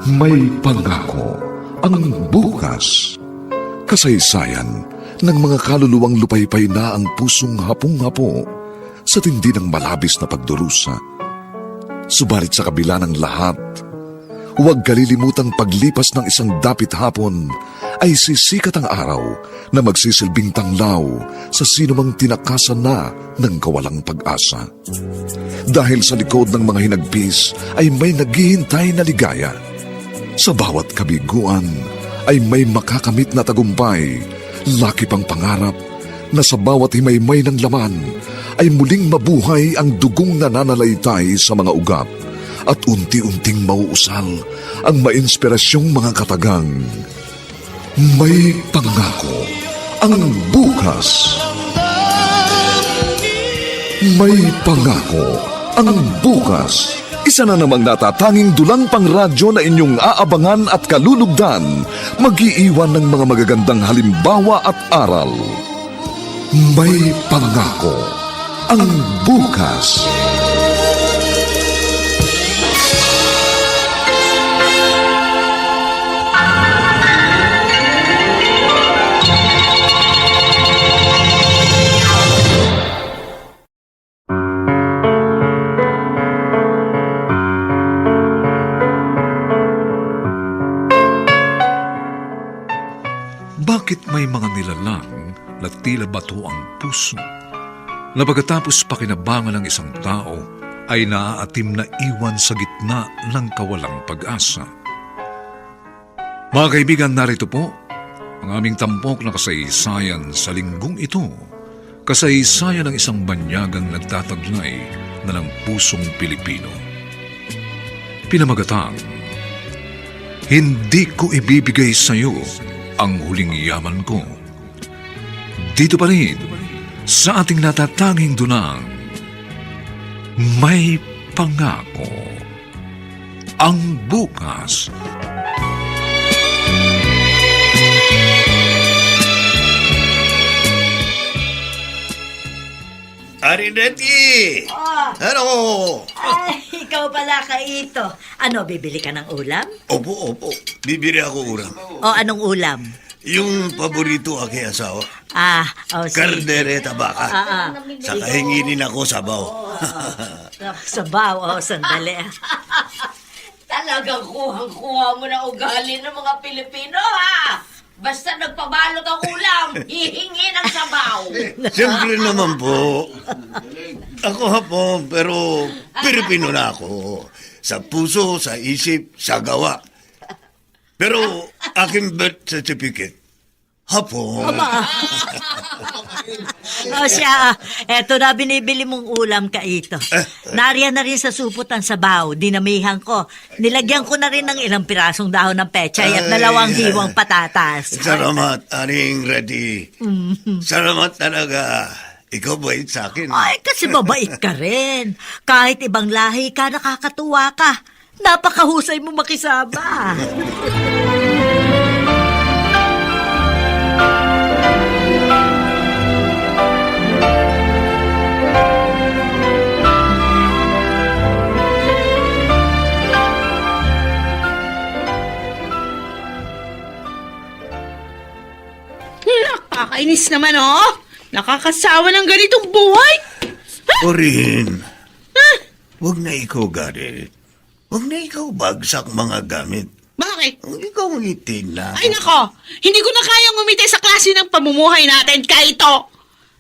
May pangako ang bukas. Kasaysayan ng mga kaluluwang lupaypay na ang pusong hapong-hapo sa tindi ng malabis na pagdurusa. Subalit sa kabila ng lahat, huwag kalilimutang paglipas ng isang dapit hapon ay sisikat ang araw na magsisilbing tanglaw sa sinumang tinakasan na ng kawalang pag-asa. Dahil sa likod ng mga hinagpis ay may naghihintay na ligaya. Sa bawat kabiguan ay may makakamit na tagumpay, laki pang pangarap na sa bawat himaymay ng laman ay muling mabuhay ang dugong nananalaytay sa mga ugat at unti-unting mauusal ang mainspirasyong mga katagang. May pangako ang bukas. May pangako ang bukas. Isa na namang natatanging dulang pangradyo na inyong aabangan at kalulugdan, mag-iiwan ng mga magagandang halimbawa at aral. May pangako ang bukas. Bakit may mga nilalang na tila bato ang puso na pagkatapos pakinabangan ng isang tao ay naaatim na iwan sa gitna ng kawalang pag-asa? Mga kaibigan, narito po ang aming tampok na kasaysayan sa linggong ito. Kasaysayan ng isang banyagang nagtataglay na ng pusong Pilipino. Pinamagatang, hindi ko ibibigay sa iyo ang huling yaman ko. Dito pa rin, sa ating natatanging dunang, may pangako ang bukas. Arineti! Oh. Ano? Ay, ikaw pala, Kaito. Ano, bibili ka ng ulam? Opo. Bibili ako ulam. O anong ulam? Yung paborito aking asawa. Sige. Kardereta baka. Saka hinginin ako sabaw. Sabaw, sandali. Talagang kuhang-kuha mo na ugali ng mga Pilipino, ha? Basta nagpabalot ang ulam, hihingi ng sabaw. Siyempre naman po. Ako hapon, pero Pilipino na ako. Sa puso, sa isip, sa gawa. Pero aking birth certificate, hapon. Siya, eto na binibili mong ulam, Kaito. Nariyan na rin sa supot ang sabaw, dinamihan ko. Nilagyan ko na rin ng ilang pirasong dahon ng pechay at 2 hiwang patatas. Salamat, aning ready. Salamat talaga. Ikaw bait sa akin. Ay, kasi mabait ka rin. Kahit ibang lahi ka, nakakatuwa ka. Napakahusay mo makisama. Nakakainis naman, oh! Nakakasawa ng ganitong buhay! Orin, huwag na ikaw galit. Huwag na ikaw bagsak mga gamit. Bakit? Ikaw ngitin na. Ay nako, hindi ko na kayang umiti sa klase ng pamumuhay natin, Kaito.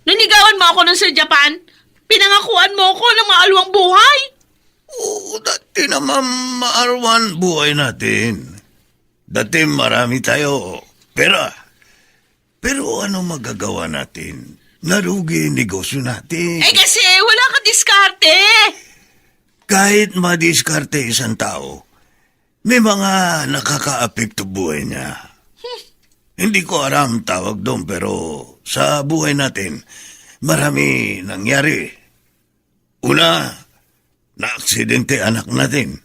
Nanigawan mo ako nun sa Japan, pinangakuan mo ako ng maalwang buhay. Oo, dati naman maarwan buhay natin. Dati marami tayo pera. Pero ano magagawa natin? Narugi negosyo natin. Eh kasi wala ka diskarte. Kahit madiskarte isang tao, may mga nakaka-apekto buhay niya. Hindi ko alam tawag doon, pero sa buhay natin, marami nangyari. Una, na-aksidente anak natin.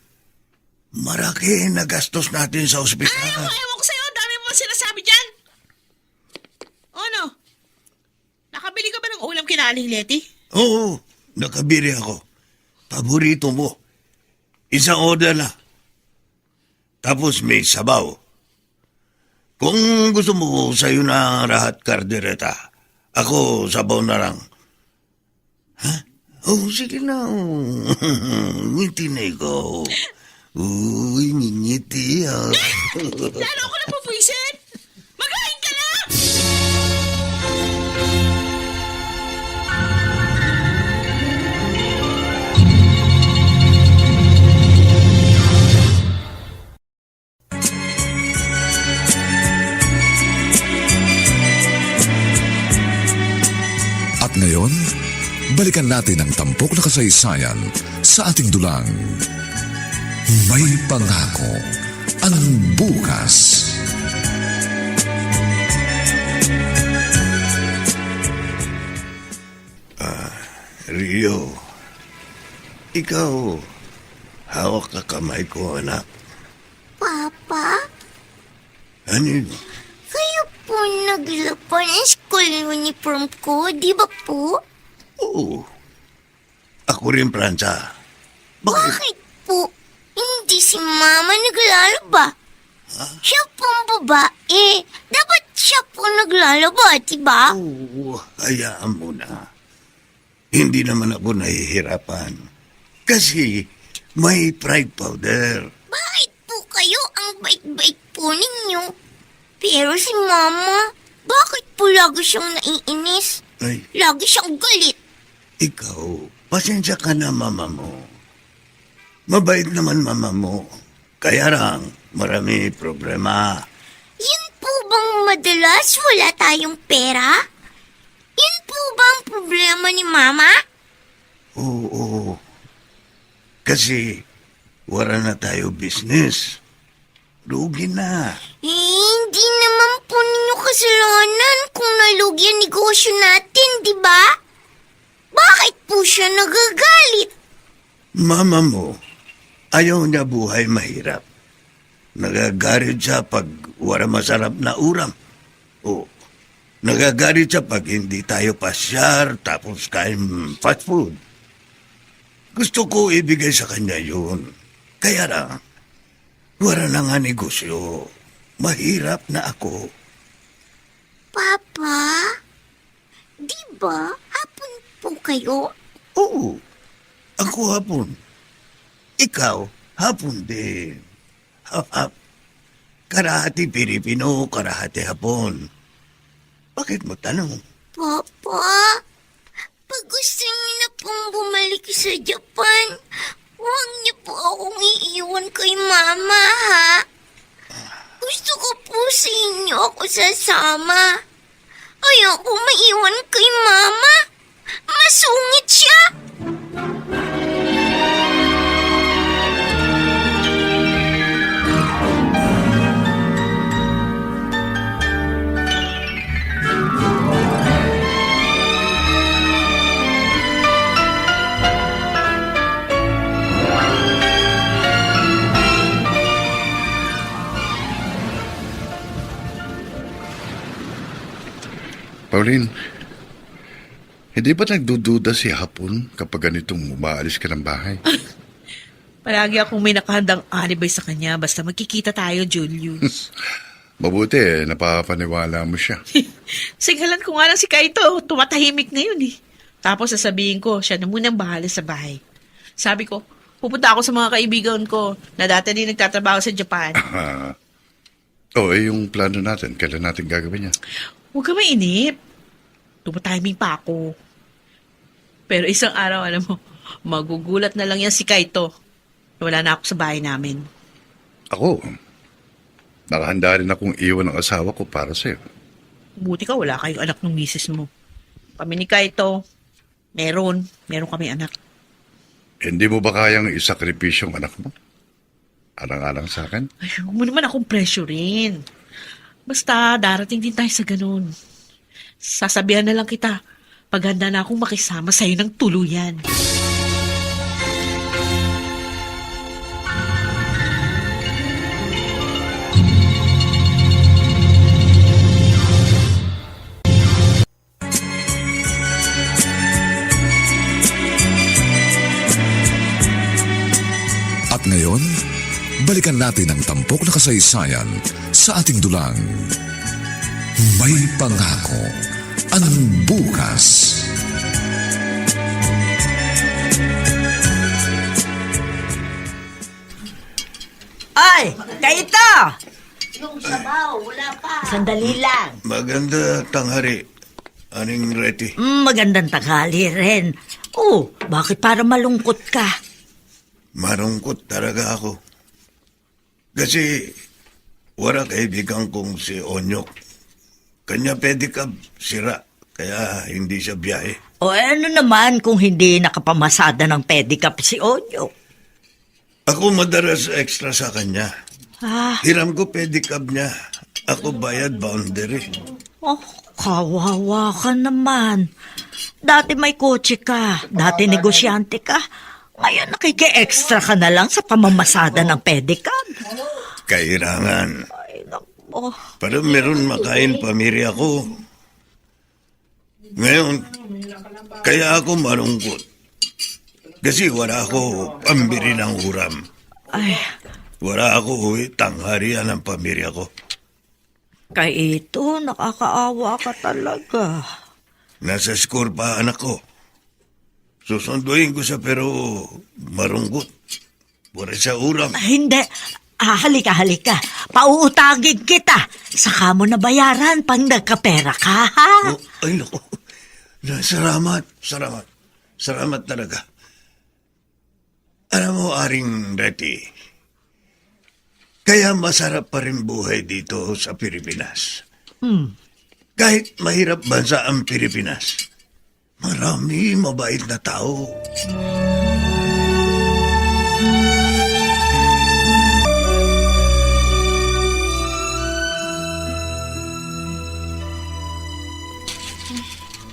Maraki na gastos natin sa ospital. Ewan ko sa'yo, dami mo sinasabi dyan. Ano? Nakabili ka ba ng ulam kina Aling Leti? Oo, nakabili ako. Paborito mo. Isang order na. Tapos may sabaw. Kung gusto mo sa'yo na rahat kardereta, ako sabaw na lang. Ha? Oh, sige na. Ngiti na ikaw. Uy, ngiti ah. Lalo ako na pupwisit! Magaling ka na! At ngayon, balikan natin ang tampok na kasaysayan sa ating dulang. May pangako ang bukas. Rio, ikaw, hawak ka kamay ko, anak. Papa, Ano yun? kayo po naglaban ang school uniform ko, di ba po? Oo. Ako rin, Pranza. Bakit? Bakit po hindi si Mama naglalaba? Siya pong babae. Dapat siya po naglalaba, di ba? Oo, hayaan mo na. Hindi naman ako nahihirapan. Kasi may pride powder. Bakit po kayo ang bait-bait po ninyo? Pero si Mama, bakit po lagi siyang naiinis? Ay, Lagi siyang galit. ikaw, pasensya ka na, mama mo. Mabait naman mama mo. Kaya lang, marami problema. Yun po bang madalas wala tayong pera? Yun po ba ang problema ni Mama? Oo. Kasi wala na tayo business. Lugi na. Hindi naman po ninyo kasalanan kung nalugi ang negosyo natin, di ba? Bakit po siya nagagalit? Mama mo, ayaw niya buhay mahirap. Nagagalit siya pag wala masarap na ulam. O, nagagalit siya pag hindi tayo pasyar tapos kain fast food. Gusto ko ibigay sa kanya yun. Kaya lang, wala na nga negosyo. Mahirap na ako. Papa, di ba hapon po kayo? Oo, ako hapon. Ikaw, hapon din. Hap-hap. Karahati Pilipino, karahati hapon. Bakit mo tanong? Papa, pag gusto niyo na pong bumalik sa Japan, huwag niyo po akong iiwan kay Mama, ha? Gusto ko po sa inyo ako sasama. Ayoko maiwan kay Mama. Masungit siya. Pauline, hindi ba nagdududa si Hapon kapag ganitong umaalis ka ng bahay? Palagi akong may nakahandang alibay sa kanya basta magkikita tayo, Julius. Mabuti napapaniwala mo siya. Sigalan ko nga lang si Kaito, tumatahimik ngayon eh. Tapos sasabihin ko, siya na munang bahala sa bahay. Sabi ko, pupunta ako sa mga kaibigan ko na dati din nagtatrabaho sa Japan. Yung plano natin, kailan natin gagawin yan? Huwag ka mainip. Tumatiming pa ako. Pero isang araw, alam mo, magugulat na lang yan si Kaito. Wala na ako sa bahay namin. Ako, nakahanda rin akong iwan ng asawa ko para sa'yo. Buti ka, wala kayong anak ng misis mo. Kami ni Kaito, meron kami anak. Hindi mo ba kayang isakripisyo ang anak mo? Alang-alang sa akin? Ay, huwag mo naman akong pressurein. Basta, darating din tayo sa ganun. Sasabihan na lang kita, paghanda na akong makisama sa'yo ng tuluyan. At ngayon, balikan natin ang tampok na kasaysayan sa ating dulang. May pangako ang bukas. Ay, Kaito! Yung sabaw, wala pa. Sandali lang. Maganda tanghari, Aning Reti. Magandang tanghali rin. Oh, bakit para malungkot ka? Marungkot talaga ako. Kasi wala kaibigan kong si Onyok. Kanya pedicab sira, kaya hindi siya biyahe. O ano naman kung hindi nakapamasada ng pedicab si Onyo? Ako madalas extra sa kanya. Ah, Hiram ko pedicab niya. Ako bayad boundary. oh, kawawa ka naman. Dati may kotse ka, dati negosyante ka. Ngayon nakiki-extra ka na lang sa pamamasada ng pedicab. Kailangan. Ay, naku. Para meron makain pamilya ko. Ngayon, kaya ako malungkot. Kasi wala ako pambili ng uram. Ay, Wala ako tangharian ng pamilya ko. Kaito, nakakaawa ka talaga. Nasa school pa anak ko. Susunduin ko siya pero marungkot. Wala siya uram. Hindi. Halika. Pauutagin kita. Saka mo na bayaran pag nagkapera ka, ha? Oh, ay, naku. Salamat talaga. Alam mo, Aring Reti, kaya masarap pa rin buhay dito sa Pilipinas. Kahit mahirap bansa ang Pilipinas, marami mabait na tao.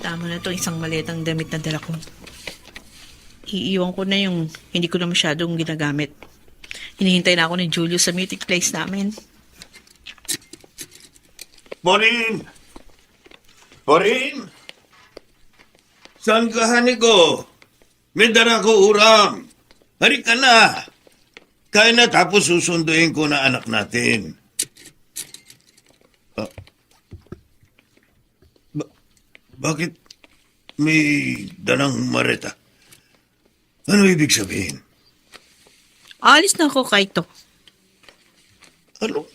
Tama na to, isang maletang damit na dala ko. Iiwan ko na yung hindi ko na masyadong ginagamit. Hinihintay na ako ni Julius sa meeting place namin. Maureen! Saan ka, hani ko? May dala ko uram. Halika na. Kaya na tapos susunduin ko na anak natin. Bakit may dalang mareta? Ano ibig sabihin? Alis na ako, Kaito. Ano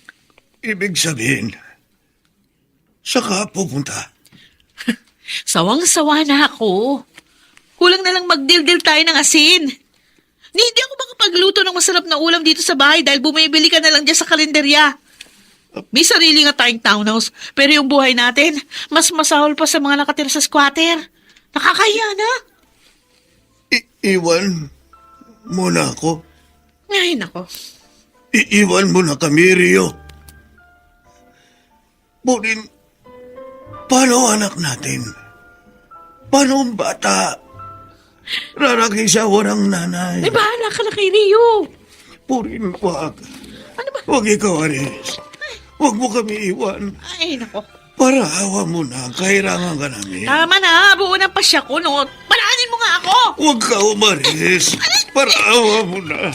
ibig sabihin? Saka pupunta. Sawang-sawa na ako. Kulang na lang magdildil tayo ng asin. Hindi ako makapagluto ng masarap na ulam dito sa bahay dahil bumibili ka na lang dyan sa kalenderya. May sarili nga tayong townhouse, pero yung buhay natin, mas masahol pa sa mga nakatira sa squatter. Nakakahiya na. Iwan mo na ako. Ay, nako. Iiwan mo na kami, Rio. Burin, paano anak natin? Paano ang bata? Raraki siya walang nanay. May bahala ka na kay Rio. Burin, wag. Ano ba? Wag ikaw, Aris. Wag mo kami iwan. Ay, nako. Para awa mo na, kailangan ka namin. Tama na, buo ng pasya ko, no? Palaanin mo nga ako! Huwag ka umaris. Para awa mo na.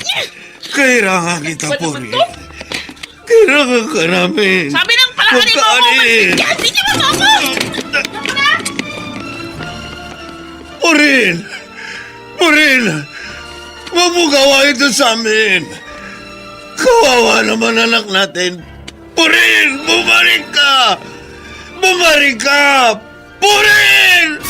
Kailangan kita Ano po naman rin. to? Kailangan ka namin. Sabi ng Huwag palaanin ka mo ako! alis. Hindi niyo mo ako! Maureen! Huwag mo gawa ito sa amin. Kawawa naman anak natin. Maureen! Bumalik ka! Bumalik ka! Maureen!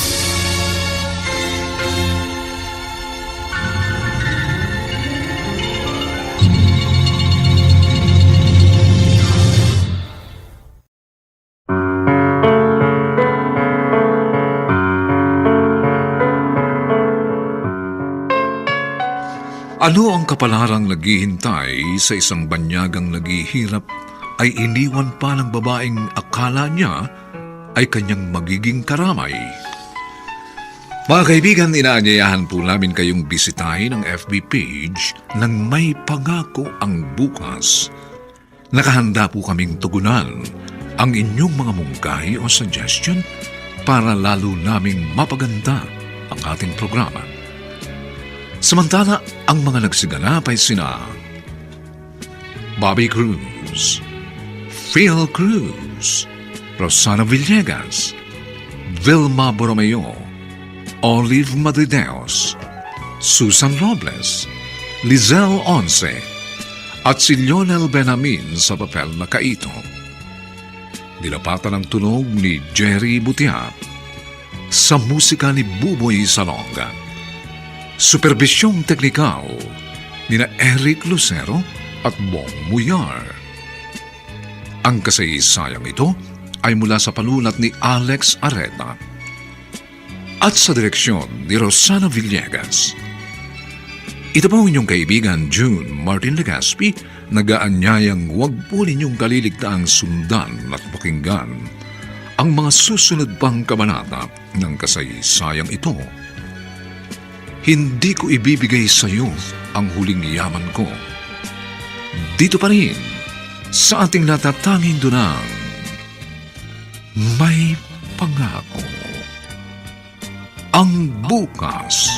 Ano ang kapalarang naghihintay sa isang banyagang naghihirap ay iniwan pa ng babaeng akala niya ay kanyang magiging karamay. Mga kaibigan, inaanyayahan po namin kayong bisitahin ang FB page ng May Pangako ang Bukas. Nakahanda po kaming tugunan ang inyong mga mungkahi o suggestion para lalo naming mapaganda ang ating programa. Samantala, ang mga nagsiganap ay sina Bobby Cruz, Phil Cruz, Rosana Villegas, Vilma Borromeo, Olive Madrideos, Susan Robles, Lizelle Once, at si Lionel Benamin sa papel na Kaito. Nilapatan ang tunog ni Jerry Butia sa musika ni Buboy Salonga. Superbisyong teknikal ni na Eric Lucero at Bong Muyar. Ang kasaysayang ito ay mula sa panulat ni Alex Areta at sa direksyon ni Rosana Villegas. Ito po inyong kaibigan June Martin Legaspi, nagaanyayang huwag po ninyong kaliligtaang sundan at pakinggan ang mga susunod pang kabanata ng kasaysayang ito. Hindi ko ibibigay sa iyo ang huling yaman ko. Dito pa rin sa ating natatanging dunang may pangako. Ang bukas.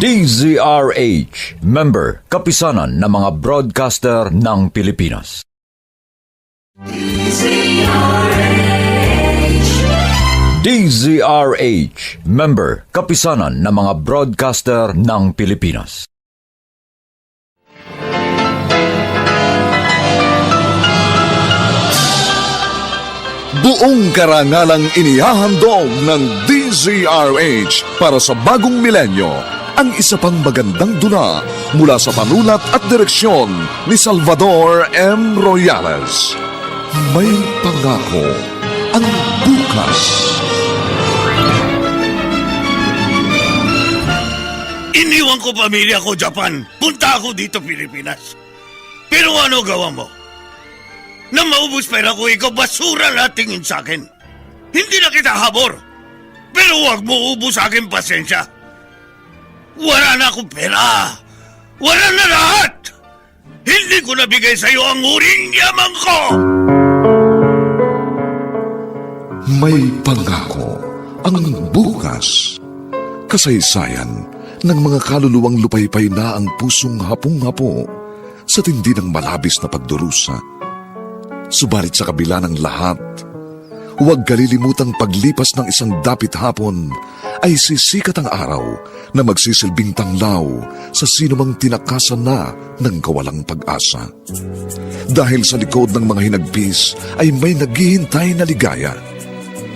DZRH, member, kapisanan ng mga broadcaster ng Pilipinas. DZRH, member, kapisanan ng mga broadcaster ng Pilipinas. Buong karangalang inihahandog ng DZRH para sa bagong milenyo ang isa pang magandang dula mula sa panulat at direksyon ni Salvador M. Royales. May pangako ang bukas. Iniwan ko pamilya ko, Japan. Punta ako dito, Pilipinas. Pero ano gawa mo? Na maubos pera ko, ikaw basura na tingin sa akin. Hindi na kita habor. Pero huwag mo ubos sa akin pasensya. Wala na akong pera. Wala na lahat. Hindi ko nabigay sa iyo ang huling yaman ko. May pangako ang bukas. Kasaysayan ng mga kaluluwang lupaypay na ang pusong hapong-hapo sa tindi ng malabis na pagdurusa. Subalit sa kabila ng lahat, huwag kalilimutang paglipas ng isang dapit hapon ay sisikat ang araw na magsisilbing tanglaw sa sinumang tinakasan na ng kawalang pag-asa. Dahil sa likod ng mga hinagpis ay may naghihintay na ligaya.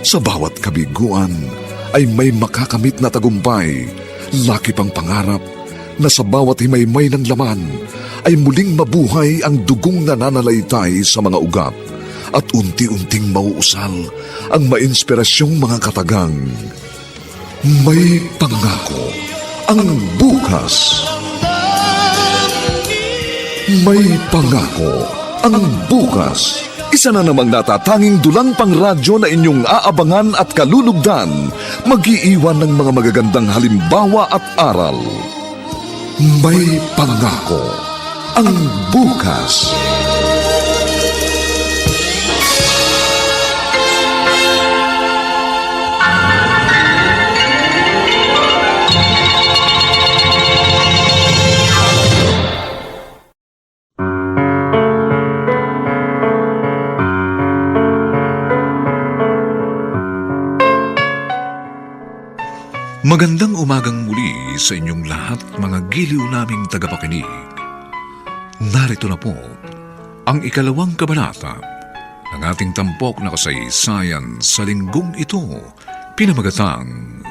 Sa bawat kabiguan ay may makakamit na tagumpay, laki pang pangarap na sa bawat himaymay ng laman ay muling mabuhay ang dugong nananalaytay sa mga ugat at unti-unting mauusal ang mainspirasyong mga katagang. May pangako ang bukas. May pangako ang bukas. Isa na namang natatanging dulang pangradyo na inyong aabangan at kalulugdan, mag-iiwan ng mga magagandang halimbawa at aral. May pangako ang bukas. Magandang umagang muli sa inyong lahat, mga giliw naming tagapakinig. Narito na po ang ikalawang kabanata ng ating tampok na kasaysayan sa linggong ito, pinamagatang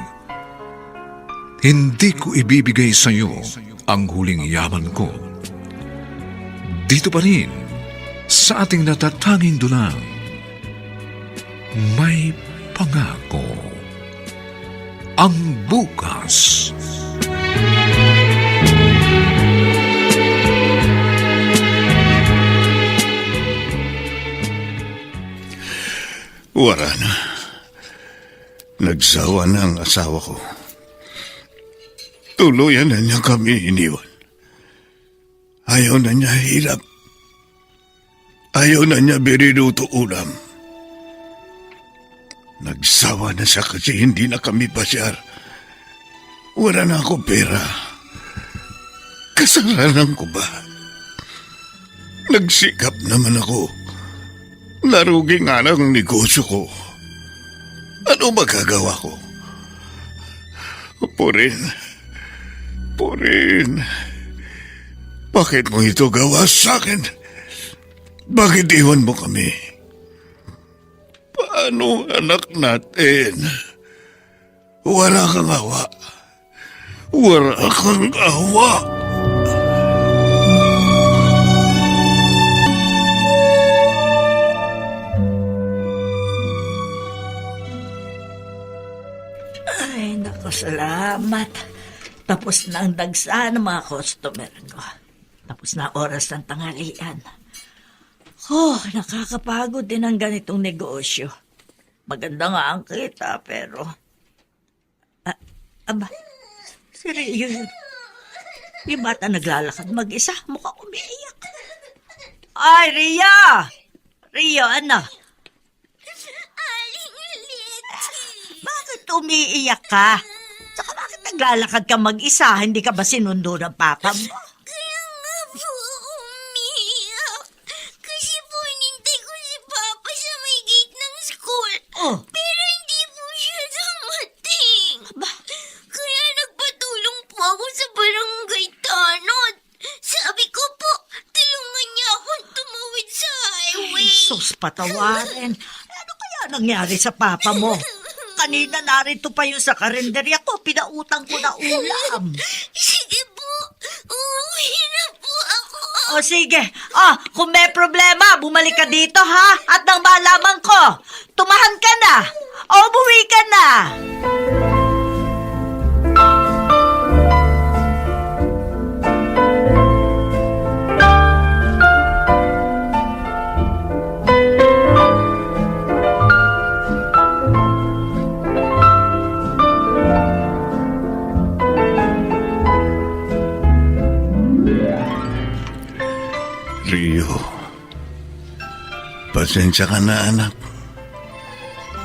Hindi ko ibibigay sa iyo ang huling yaman ko. Dito pa rin sa ating natatanging dulang May Pangako ang bukas. Wala na. Nagsawa na ang asawa ko. Tuluyan na niya kami iniwan. Ayaw na niya hirap. Ayaw na niya biniluto ulam. Nagsawa na siya kasi hindi na kami pasyar. Wala na ako pera. Kasalanan ko ba? Nagsikap naman ako. Narugi nga ng negosyo ko. Ano magagawa ko? Purin. Bakit mo ito gawa sa akin? Bakit iwan mo kami? Paano anak natin? Wala kang awa. Wala kang awa. Ay, naku, salamat. Tapos na ang dagsa ng mga customer ko. Tapos na oras ng tanghalian. Nakakapagod din ang ganitong negosyo. Maganda nga ang kita, pero... aba, si Rio yun. Yung bata naglalakad mag-isa, mukhang umiiyak. Ay, Ria! Rio, ano? Aling Lexi. Bakit umiiyak ka? Saka bakit naglalakad ka mag-isa? Hindi ka ba sinundo ng papa mo? Kaya nga po umiiyak. Kasi po inintay ko si Papa sa may gate ng school. Oh. Pero hindi po siya dumating. Ba? Kaya nagpatulong po ako sa barangay Tanod. Sabi ko po, tulungan niya akong tumawid sa highway. Sus, patawarin. Ano kaya nangyari sa papa mo? Kanina narito pa yung sa karinderya ko. Pinautang ko na ulam. Sige po, uuwi na po ako. O sige. Kung may problema, bumalik ka dito ha. At nang malaman ko, tumahan ka na. O buwi ka na. Rio, pasensya ka na anak.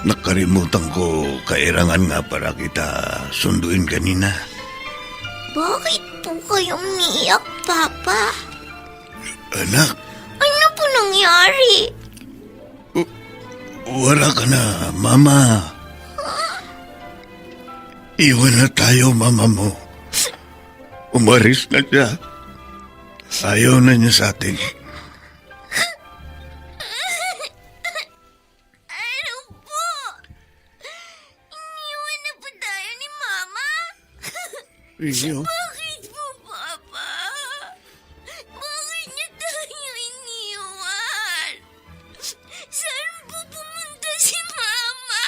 Nakalimutan ko kailangan nga para kita sunduin kanina. Bakit po kayo umiiyak, Papa? Anak, Ano po nangyari? wala ka na, Mama. Iwan na tayo, Mama mo. Umaris na siya. Ayaw na niya sa atin. Ano po? Iniwan na po tayo ni Mama? Rio, Bakit po, Papa? Bakit niya tayo iniwan? Saan po pumunta si Mama?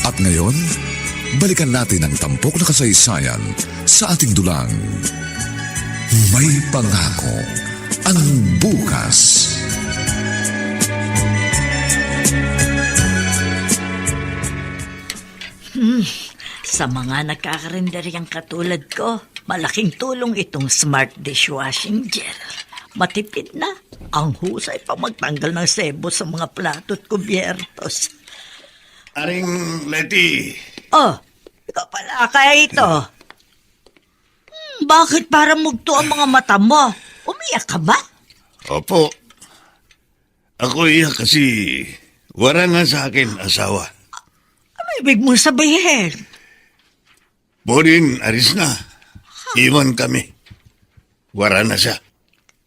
At ngayon, balikan natin ang tampok na kasaysayan sa ating dulang. May pangako ang bukas. Sa mga nagkakarinderyang katulad ko, malaking tulong itong smart dishwashing gel. Matipid na. Ang husay pa magtanggal ng sebo sa mga plato at kubyertos. Aring Letty, Ikaw pala kaya ito. Bakit para mugto ang mga mata mo? Umiyak ka ba? opo. Ako iyak kasi wala na sa akin asawa. Ano ibig mong sabihin? Borin, aris na. Iwan kami. Wala na siya.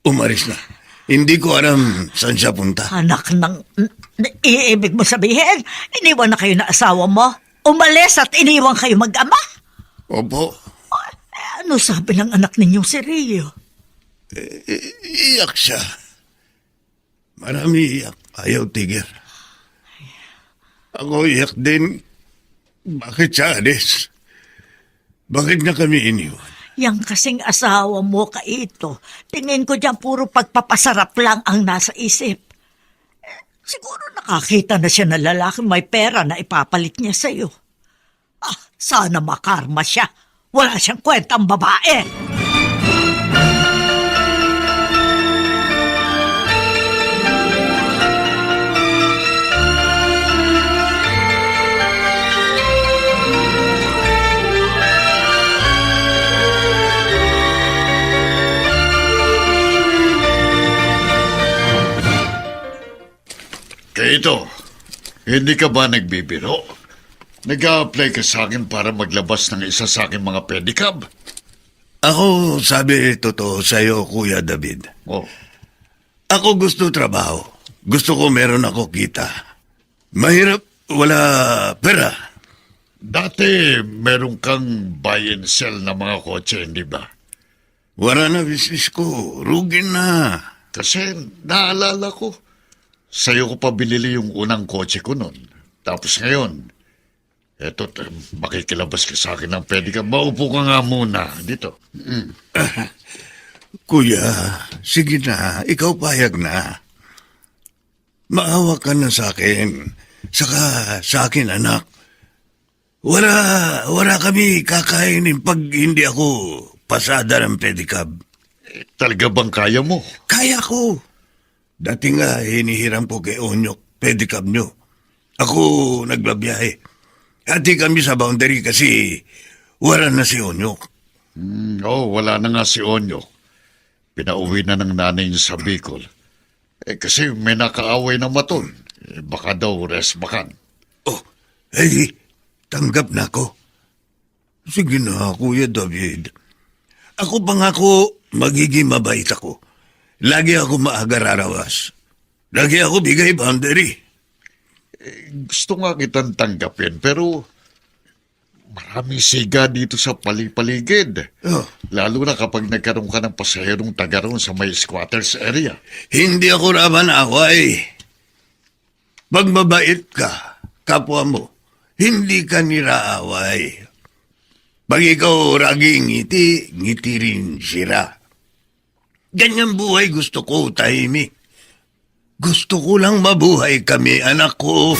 Umaris na. Hindi ko alam saan siya punta. Anak ng... Ibig mo sabihin, iniwan na kayo na asawa mo? Umalis at iniwan kayo mag-ama? Opo. Ano sabi ng anak ninyong si Rio? Iyak siya. Marami iyak. Ayaw tigir. Ako iyak din. Bakit siya alis? Bakit niya kami iniwan? Yang kasing asawa mo, Kaito, tingin ko dyan puro pagpapasarap lang ang nasa isip. Siguro nakakita na siya na lalaki may pera na ipapalit niya sa'yo. Sana makarma siya. Wala siyang kwentang babae. Kaito, hindi ka ba nagbibiro? Nag-a-apply ka sa akin para maglabas ng isa sa aking mga pedicab? Ako sabi totoo sa'yo, Kuya David. Oh, Ako gusto trabaho. Gusto ko meron ako kita. Mahirap, wala pera. dati meron kang buy and sell na mga kotse, hindi ba? Wala na business ko. Rugi na. Kasi naalala ko, sa'yo ko pa binili yung unang kotse ko nun. Tapos ngayon, eto, makikilabas ka sa akin ng pedicab. Maupo ka nga muna dito. Kuya, sige na. Ikaw payag na. Maawa ka na sa akin. Saka sa akin, anak. Wala kami kakainin pag hindi ako pasada ng pedicab. Talaga bang kaya mo? Kaya ko. Dati nga, hinihiram ko kay Onyok, pedicab nyo. Ako nagbabiyahe. Hati kami sa boundary kasi wala na si Onyok. Wala na nga si Onyo. Pinauwi na ng nanay niya sa Bicol. Kasi may nakaaway na maton. Baka daw resbakan. Oh, tanggap na ako. Sige na, Kuya David. Ako pangako, magiging mabait ako. Lagi ako maaga rarawas. Lagi ako bigay boundary. Gusto nga kitang tanggapin, pero maraming siga dito sa palipaligid. Oh, Lalo na kapag nagkaroon ka ng pasaherong taga roon sa may squatters area. hindi ako raman away. Pag mabait ka, kapwa mo, hindi ka niraaway. Pag ikaw raging ngiti, ngiti rin sira. Ganyan buhay gusto ko, tahimik. Gusto ko lang mabuhay kami, anak ko.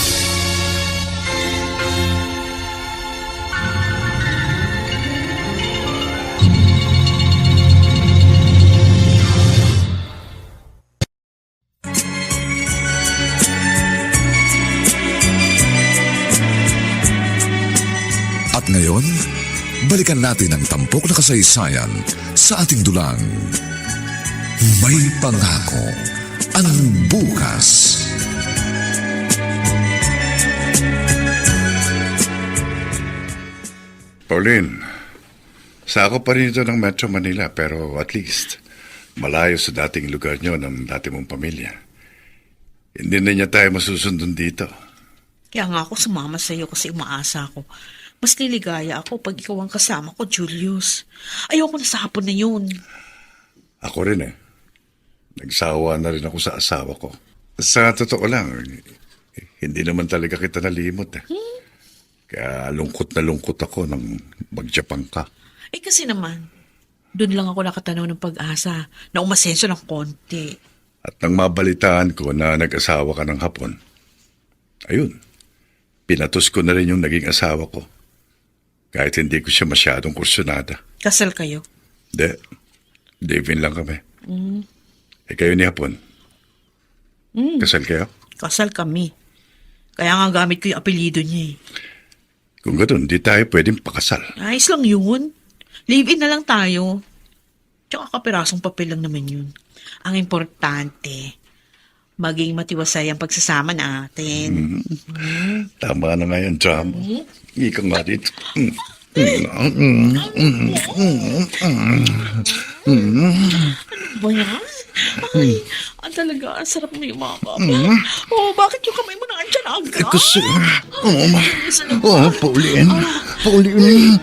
At ngayon, balikan natin ang tampok na kasaysayan sa ating dulang. May pangako ang bukas. Pauline, sa ako pa rin ito ng Metro Manila pero at least malayo sa dating lugar nyo ng dati mong pamilya. Hindi na niya tayo masusundon dito. Kaya nga ako sumama sa iyo kasi umaasa ako. Mas liligaya ako pag ikaw ang kasama ko, Julius. Ayoko na sa hapon na yun. Ako rin eh. Nagsawa na rin ako sa asawa ko. Sa totoo lang, hindi naman talaga kita nalimot eh. Kaya lungkot na lungkot ako nang mag-Japan ka. Kasi naman, doon lang ako nakatanaw ng pag-asa na umasenso ng konti. At nang mabalitaan ko na nag-asawa ka ng Hapon, ayun, pinatos ko na rin yung naging asawa ko. Kahit hindi ko siya masyadong kursunada. Kasal kayo? Hindi. Live-in lang kami. Kayo ni Hapon? Kasal kayo? Kasal kami. Kaya nga gamit ko yung apelido niya eh. Kung gano'n, di tayo pwedeng pakasal. Ayos lang yun. Live-in na lang tayo. Tsaka kapirasong papel lang naman yun. Ang importante, maging matiwasay ang pagsasama natin. Tama na nga yung drama. Ika nga dito. Ba yan? Ay, talaga, ang sarap mo yung mga kapa. Bakit yung kamay mo na andyan agad? Kasi, Pauline. Pauline.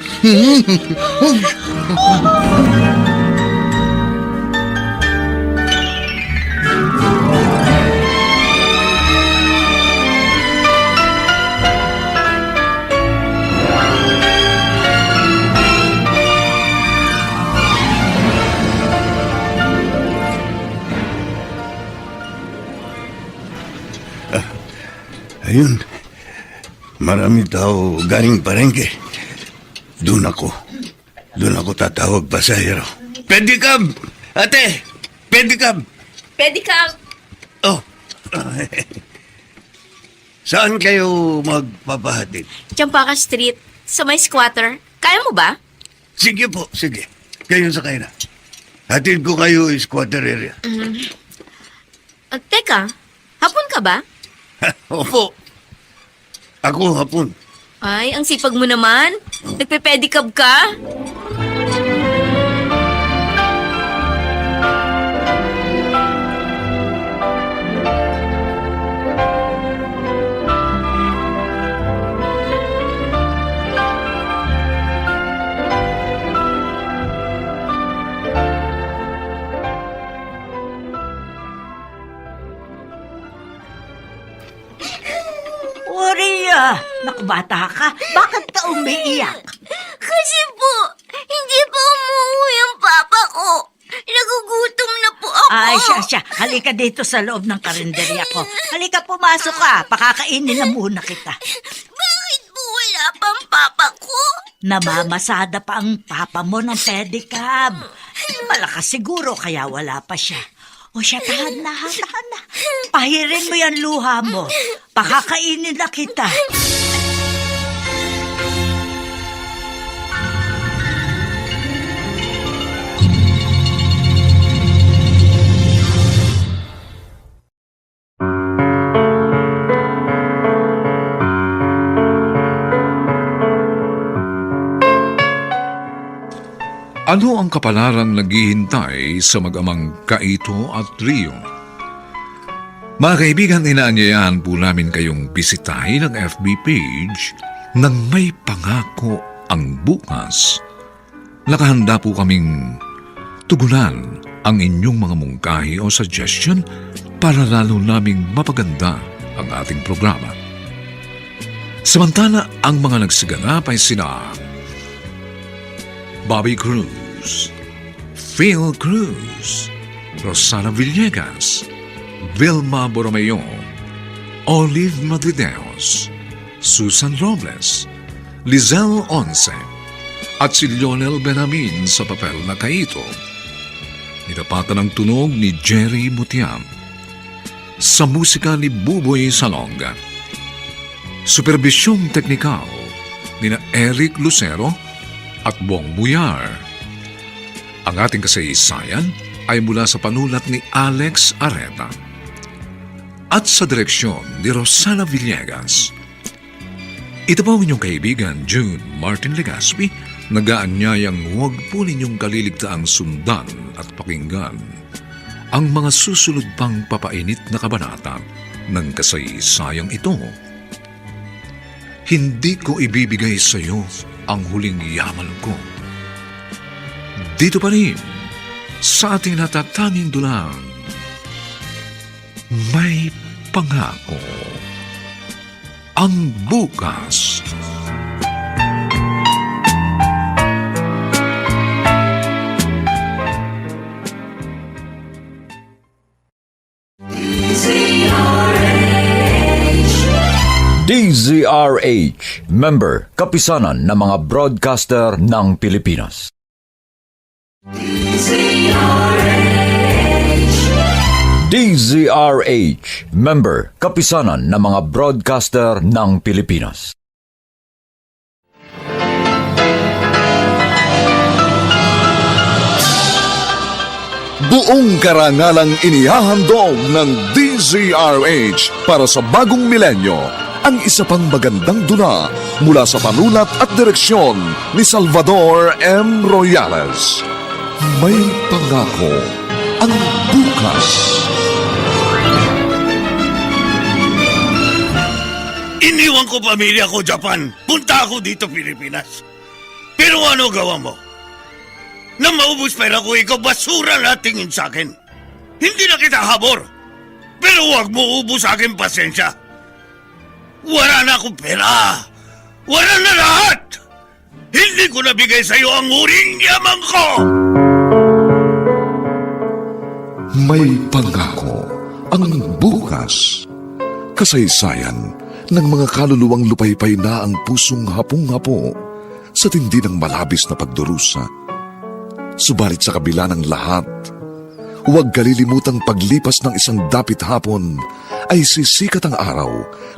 Ayun. Marami tao galing palengke. Doon ako tatawag pasahero. Pedicab! Ate! Pedicab! Pwede ka... Oh. Saan kayo magpapahatid? Champaka Street, sa may squatter. Kaya mo ba? Sige po, sige. Kayo sa kayo na. Hatid ko kayo squatter area. Teka, hapon ka ba? Opo. Ako hapon. Ay, ang sipag mo naman. Nagpe-pedicab ka? Maria, naku bata ka, bakit ka umiiyak? Kasi po, hindi pa umuwi ang papa ko. Nagugutom na po ako. Ay, siya. Halika dito sa loob ng karinderya ko. Halika, pumasok ka. Pakakainin na muna kita. Bakit po wala pang papa ko? Namamasada pa ang papa mo ng pedicab. Malakas siguro kaya wala pa siya. O siya, tahan na. Pahirin mo yan luha mo. Pakakainin na kita. Ano ang kapalarang naghihintay sa mag-amang Kaito at Rio? Mga kaibigan, inaanyayahan po namin kayong bisitahin ang FB page ng May Pangako ang Bukas. Nakahanda po kaming tugunan ang inyong mga mungkahi o suggestion para lalo naming mapaganda ang ating programa. Samantala, ang mga nagsiganap ay sina Bobby Cruz, Phil Cruz, Rosana Villegas, Vilma Borromeo, Olive Madrideos, Susan Robles, Lizelle Once, at si Lionel Benamin sa papel na Kaito. Nitapatan ang tunog ni Jerry Mutiam. Sa musika ni Buboy Salonga. Supervisyong teknikal ni Eric Lucero at Bong Buyar. Ang ating kasaysayan ay mula sa panulat ni Alex Areta at sa direksyon ni Rosana Villegas. Ito po ang inyong kaibigan June Martin Legaspi, nag-aanyayang huwag po ninyong kaliligtaang sundan at pakinggan ang mga susunod pang papainit na kabanata ng kasaysayang ito. Hindi ko ibibigay sa iyo ang huling yaman ko. Dito pa rin, sa ating natatanging dulang, May Pangako ang Bukas. DZRH, member, kapisanan ng mga broadcaster ng Pilipinas. DZRH, member, kapisanan ng mga broadcaster ng Pilipinas. Buong karangalang inihahandog ng DZRH para sa bagong milenyo ang isa pang magandang dula mula sa panulat at direksyon ni Salvador M. Royales. May Pangako ang Bukas. Iniwan ko pamilya ko, Japan. Punta ako dito, Pilipinas. Pero ano gawa mo? Na maubos pera ko, ikaw basura na tingin sa akin. Hindi na kita habor. Pero huwag mo ubos sa akin pasensya. Wala na akong pera. Wala na lahat. Hindi ko nabigay sa iyo ang huling yaman ko. May Pangako ang Bukas. Kasaysayan ng mga kaluluwang lupaypay na ang pusong hapong-hapo sa tindi ng malabis na pagdurusa. Subalit sa kabila ng lahat, huwag kalilimutang paglipas ng isang dapit hapon ay sisikat ang araw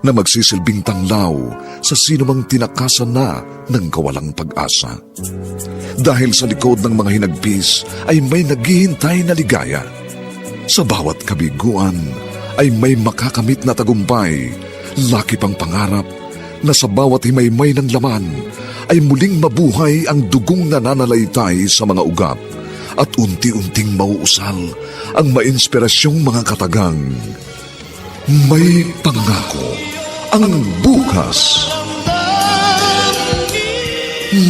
na magsisilbing tanglaw sa sinumang tinakasan na ng kawalang pag-asa. Dahil sa likod ng mga hinagpis ay may naghihintay na ligaya. Sa bawat kabiguan ay may makakamit na tagumpay, laki pang pangarap na sa bawat himaymay ng laman ay muling mabuhay ang dugong nananalaytay sa mga ugat at unti-unting mauusal ang mainspirasyong mga katagang. May pangako ang bukas.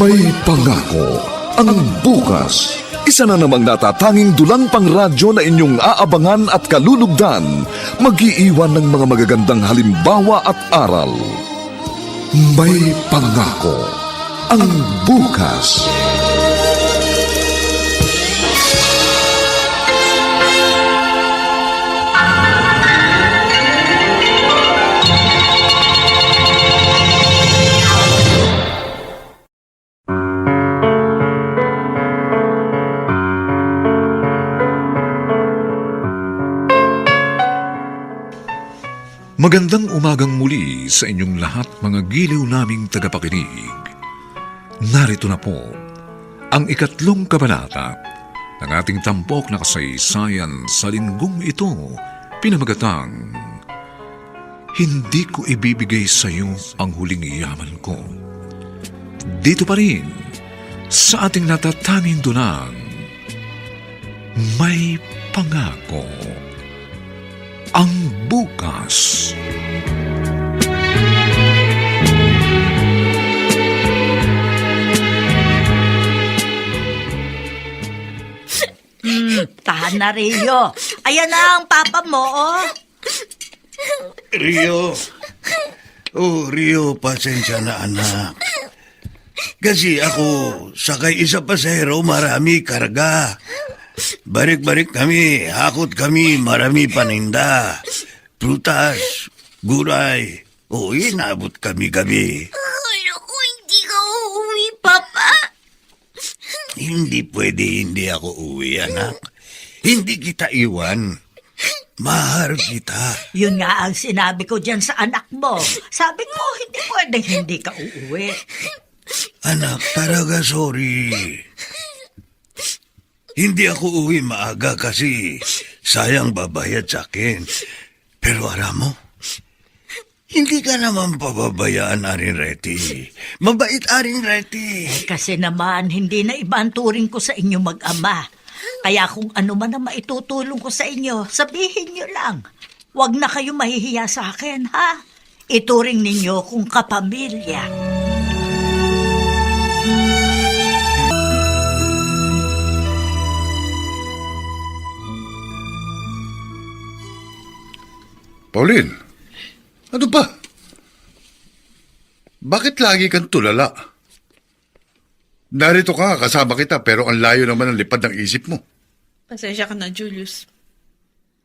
May pangako ang bukas. Isa na namang natatanging dulang pang radyo na inyong aabangan at kalulugdan, mag-iiwan ng mga magagandang halimbawa at aral. May pangako ang bukas. Magandang umagang muli sa inyong lahat, mga giliw naming tagapakinig. Narito na po ang 3 kabanata ng ating tampok na kasaysayan sa linggong ito, pinamagatang Hindi ko ibibigay sa iyo ang huling yaman ko. Dito pa rin sa ating natatanging dunang May Pangako ang bukas. Tahan na, Rio. Ayan na ang papa mo, oh. Rio. Oh, Rio, pasensya na anak. Kasi ako, sakay isa pasahero, marami karga. Balik-balik kami, hakot kami, marami paninda. Prutas, gulay. O, inabot kami gabi. Akala ko hindi ka uuwi, Papa. Hindi pwede hindi ako uwi, anak. Hindi kita iwan. Mahal kita. Yun nga ang sinabi ko dyan sa anak mo. Sabi ko, hindi pwedeng hindi ka uuwi. Anak, talaga sorry. Hindi ako uwi maaga kasi sayang babayad sa akin. Pero alam mo, hindi ka naman pababayaan, Arin Reti. Mabait, Arin Reti. Kasi naman, hindi na iba ang turing ko sa inyo mag-ama. Kaya kung ano man ang maitutulong ko sa inyo, sabihin nyo lang. Huwag na kayo mahihiya sa akin, ha? Ituring ninyo kung kapamilya. Pauline, ano ba? Bakit lagi kang tulala? Narito ka, kasama kita, pero ang layo naman ang lipad ng isip mo. Pasensya ka na, Julius.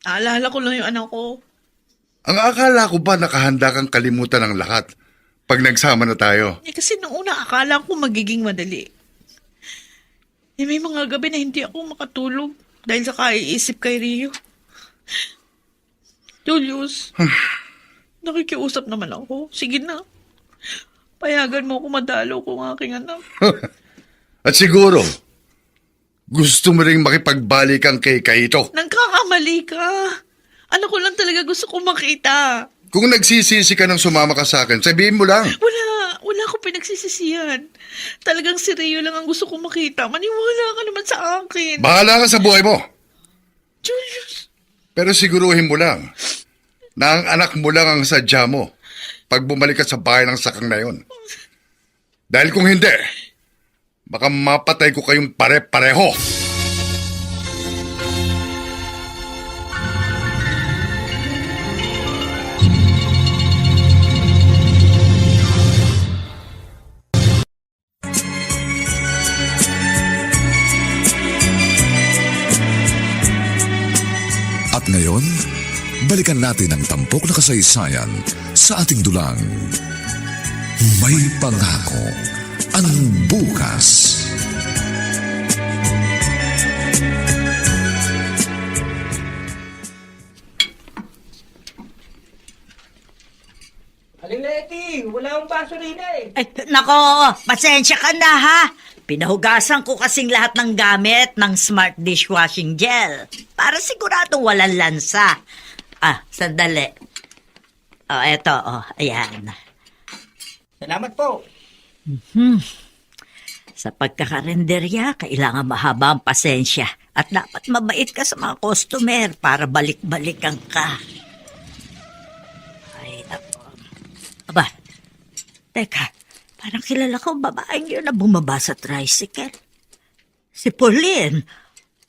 Naalala ko lang yung anak ko. Ang akala ko ba nakahanda kang kalimutan ng lahat pag nagsama na tayo? Kasi nung una akala ko magiging madali. May mga gabi na hindi ako makatulog dahil sa kaiisip kay Rio. Julius, nakikiusap naman ako. Sige na. Payagan mo ako madalo kung aking anak. At siguro, gusto mo ring makipagbalikan kay Kaito. Nagkakamali ka. Anak ko lang talaga gusto ko makita. Kung nagsisisi ka ng sumama ka sa akin, sabihin mo lang. Wala akong pinagsisisihan. Talagang si Rio lang ang gusto ko makita. Maniwala ka naman sa akin. Bahala ka sa buhay mo. Julius. Pero siguruhin mo lang na ang anak mo lang ang sadya mo pag bumalik ka sa bahay ng sakang na yun. Dahil kung hindi, baka mapatay ko kayong pare-pareho. At ngayon, balikan natin ang tampok na kasaysayan sa ating dulang. May pangako ang bukas. Aling Leti, wala akong baso rin eh. Ay, nako, pasensya ka na ha. Pinahugasan ko kasing lahat ng gamit ng smart dishwashing gel para siguradong walang lansa. Sandali. Eto, ayan. Salamat po. Sa pagkakarenderya, kailangan mahaba ang pasensya at dapat mabait ka sa mga customer para balik-balikan ka. Ay, nako. Aba, teka, parang kilala ko ang babaeng yun na bumaba sa tricycle. Si Pauline.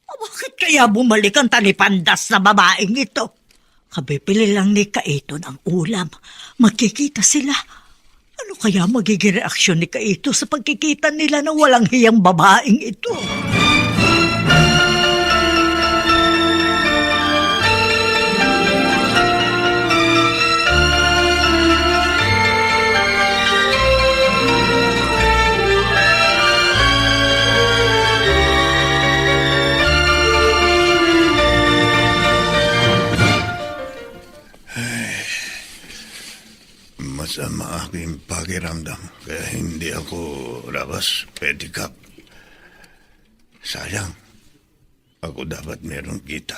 Bakit kaya bumalik ang talipandas na babaeng ito? Kabibili lang ni Kaito ng ulam. Magkikita sila. Ano kaya magiging reaksyon ni Kaito sa pagkikita nila ng walang hiyang babaeng ito? Masama aking pakiramdam kaya hindi ako labas pedicab. Sayang. Ako dapat meron kita.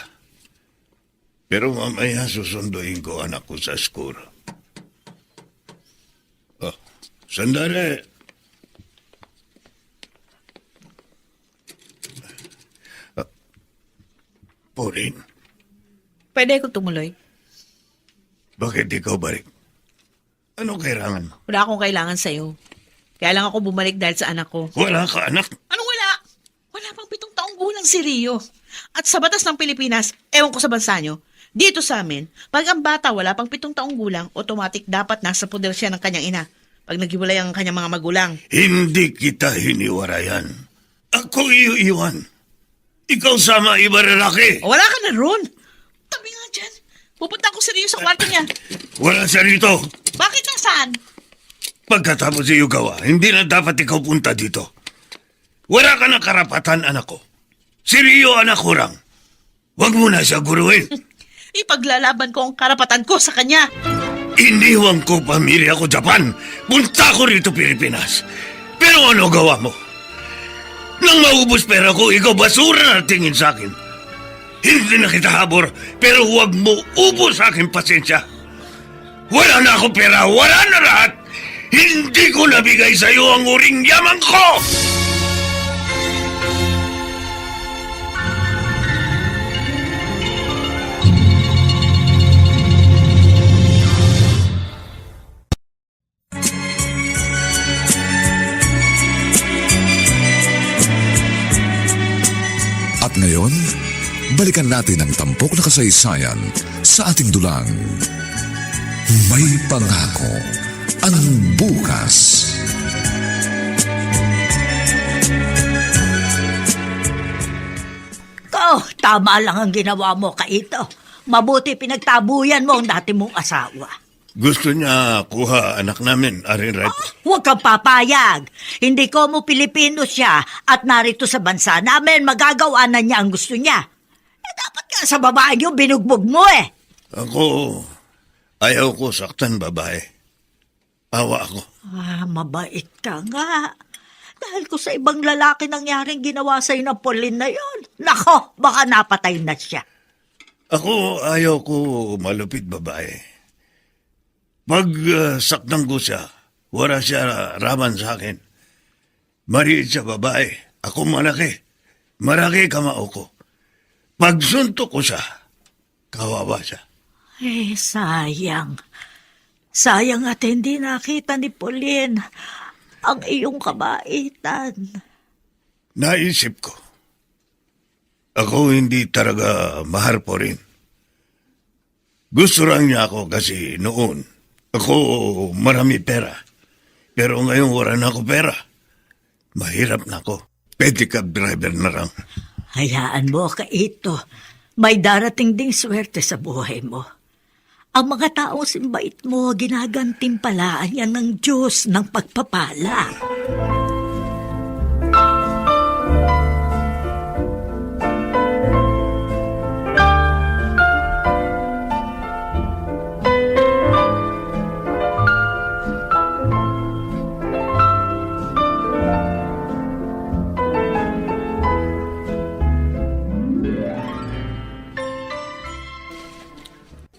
Pero mamaya susunduin ko anak ko sa school. Sandali. Pauline, Pwede ko tumuloy. bakit ikaw balik? Ano kailangan mo? Wala akong kailangan sa'yo. Kaya lang ako bumalik dahil sa anak ko. Wala ka anak. Anong wala? Wala pang 7 taong gulang si Rio. At sa batas ng Pilipinas, ewan ko sa bansa nyo, dito sa amin, pag ang bata wala pang 7 taong gulang, automatic dapat nasa poder siya ng kanyang ina pag naghiwalay ang kanyang mga magulang. Hindi kita hiniwarayan. Ako iiwan. Ikaw sama iba lalaki. O, wala ka na ron. Tabi nga dyan. Pupunta ko si Rio sa kwarto niya. Wala siya rito. Bakit nasaan? Pagkatapos iyo gawa, hindi na dapat ikaw punta dito. Wala ka na karapatan, anak ko. Si Rio, anak ko lang. Huwag mo na siya guruin. Ipaglalaban ko ang karapatan ko sa kanya. Iniwan ko pamilya ko Japan. Punta ko rito Pilipinas. Pero ano gawa mo? Nang maubos pera ko, ikaw basura na tingin sa akin. Hindi na kita habor, pero huwag mo ubos sa akin pasensya. Wala na akong pera, wala na lahat. Hindi ko nabigay sa iyo ang uring yaman ko! At ngayon, balikan natin ang tampok na kasaysayan sa ating dulang. May pangako ang bukas. Tama lang ang ginawa mo, Kaito. Mabuti pinagtabuyan mo ang dati mong asawa. Gusto niya kuha anak namin, Arin Red. Huwag kang papayag. Hindi ko mo Pilipino siya at narito sa bansa namin magagawa na niya ang gusto niya. Dapat nga sa babae yung binugbog mo eh. Ako, ayaw ko saktan babae. Awa ako. Mabait ka nga. Dahil ko sa ibang lalaki nangyaring ginawa sa'yo ng Pauline na yon. Nako, baka napatay na siya. Ako, ayaw ko malupit babae. Pag saktan ko siya, wala siya raman sa akin. Mariit siya babae, ako malaki. Malaki kamao ko. Pag suntok ko siya, kawawa siya. Sayang. Sayang at hindi nakita ni Pauline ang iyong kabaitan. Naisip ko. Ako hindi talaga mahal po rin. Gusto lang niya ako kasi noon. Ako marami pera. Pero ngayon wala na ako pera. Mahirap na ako. Pedicab driver na lang. Hayaan mo, Kaito. May darating ding swerte sa buhay mo. Ang mga taong simbait mo, ginagantimpalaan yan ng Diyos ng pagpapala.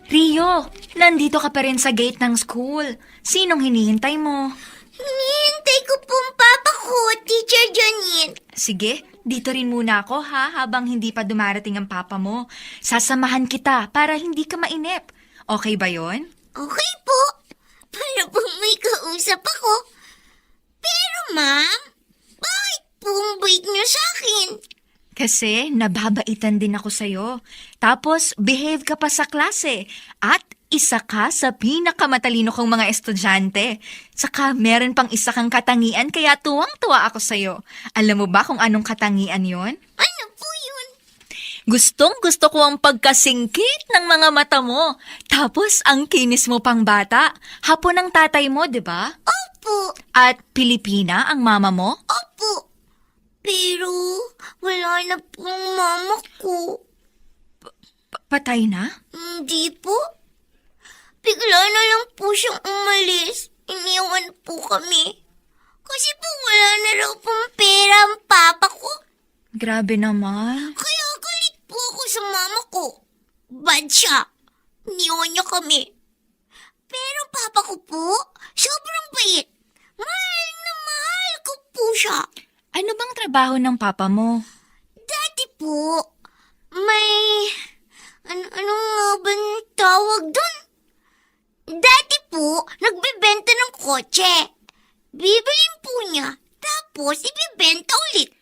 Rio, nandito ka pa rin sa gate ng school. Sinong hinihintay mo? Hinihintay ko po ang papa ko, Teacher Janine. Sige, dito rin muna ako habang hindi pa dumarating ang papa mo. Sasamahan kita para hindi ka mainip. Okay ba yon? Okay po. Para po may kausap ako. Pero ma'am, bakit po ang bait niyo sa akin? Kasi nababaitan din ako sa'yo. Tapos, behave ka pa sa klase. At isa ka sa pinakamatalino kong mga estudyante. Saka meron pang isa kang katangian kaya tuwang-tuwa ako sa'yo. Alam mo ba kung anong katangian yon? Ano po yun? Gustong-gusto ko ang pagkasingkit ng mga mata mo. Tapos, ang kinis mo pang bata. Hapon ang tatay mo, di ba? Opo. At Pilipina ang mama mo? Opo. Pero wala na pong mama ko. Patay na? Hindi po. Bigla na lang po siyang umalis. Iniwan po kami. Kasi po wala na raw pong pera ang papa ko. Grabe naman. Kaya galit po ako sa mama ko. Bad siya. Iniwan niya kami. Pero papa ko po, sobrang bait. Mahal na mahal ko po siya. Ano bang trabaho ng papa mo? Dati po, may... Ano nga bang tawag doon? Dati po, nagbebenta ng kotse. Bibilin po niya, tapos ibibenta ulit.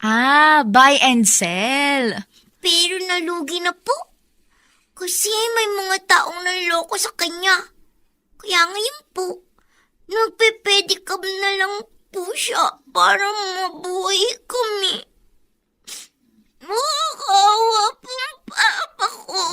Ah, buy and sell. Pero nalugi na po. Kasi may mga taong naloko sa kanya. Kaya ngayon po, nagpe-pedicab na lang po siya para mabuhay kami. Makakawa po ang papa ko.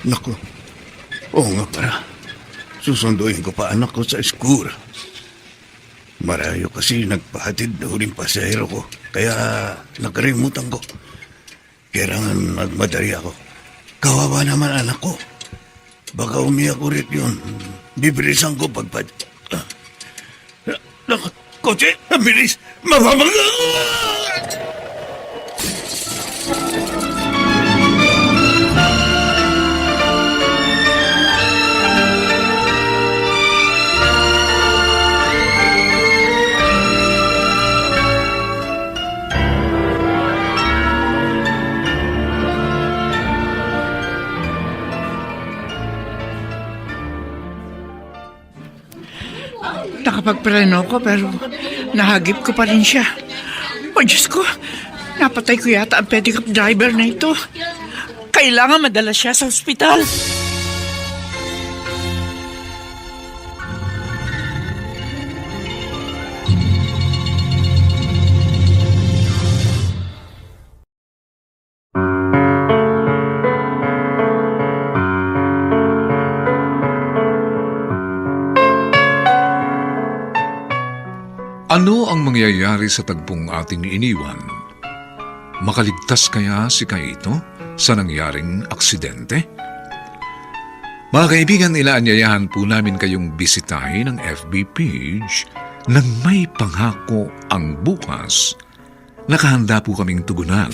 Naku, oo nga para. Susunduin ko pa anak ko sa school. Marayo kasi nagpahatid na huling pasahero ko. Kaya nakalimutan ko. Kailangan magmadali ako. Kawawa naman anak ko. Baka umiyak ulit yun. Bibilisan ko pagpad. Kotse, ang bilis! Mapamangga ko! Nakapagpreno ko pero nahagip ko pa rin siya. O Diyos ko, napatay ko yata ang pedicab driver na ito. Kailangan madala siya sa ospital. Ano ang mangyayari sa tagpong ating iniwan? Makaligtas kaya si Kaito sa nangyaring aksidente? Mga kaibigan, ilaanyayahan po namin kayong bisitahin ang FB page nang may pangako ang bukas. Nakahanda po kaming tugunan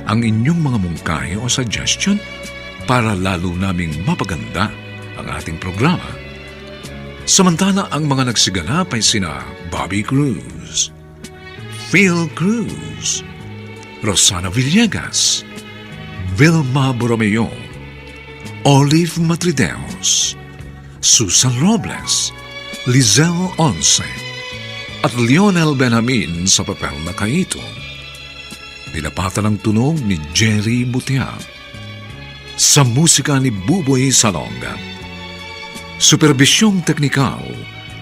ang inyong mga mungkahi o suggestion para lalo naming mapaganda ang ating programa. Samantala ang mga nagsiganap ay sina Bobby Cruz, Phil Cruz, Rosana Villegas, Vilma Borromeo, Olive Matrideos, Susan Robles, Lizelle Once, at Lionel Benjamin sa papel na Kaito. Pinapatan ang tunog ni Jerry Mutia. Sa musika ni Buboy Salonga. Superbisyong teknikal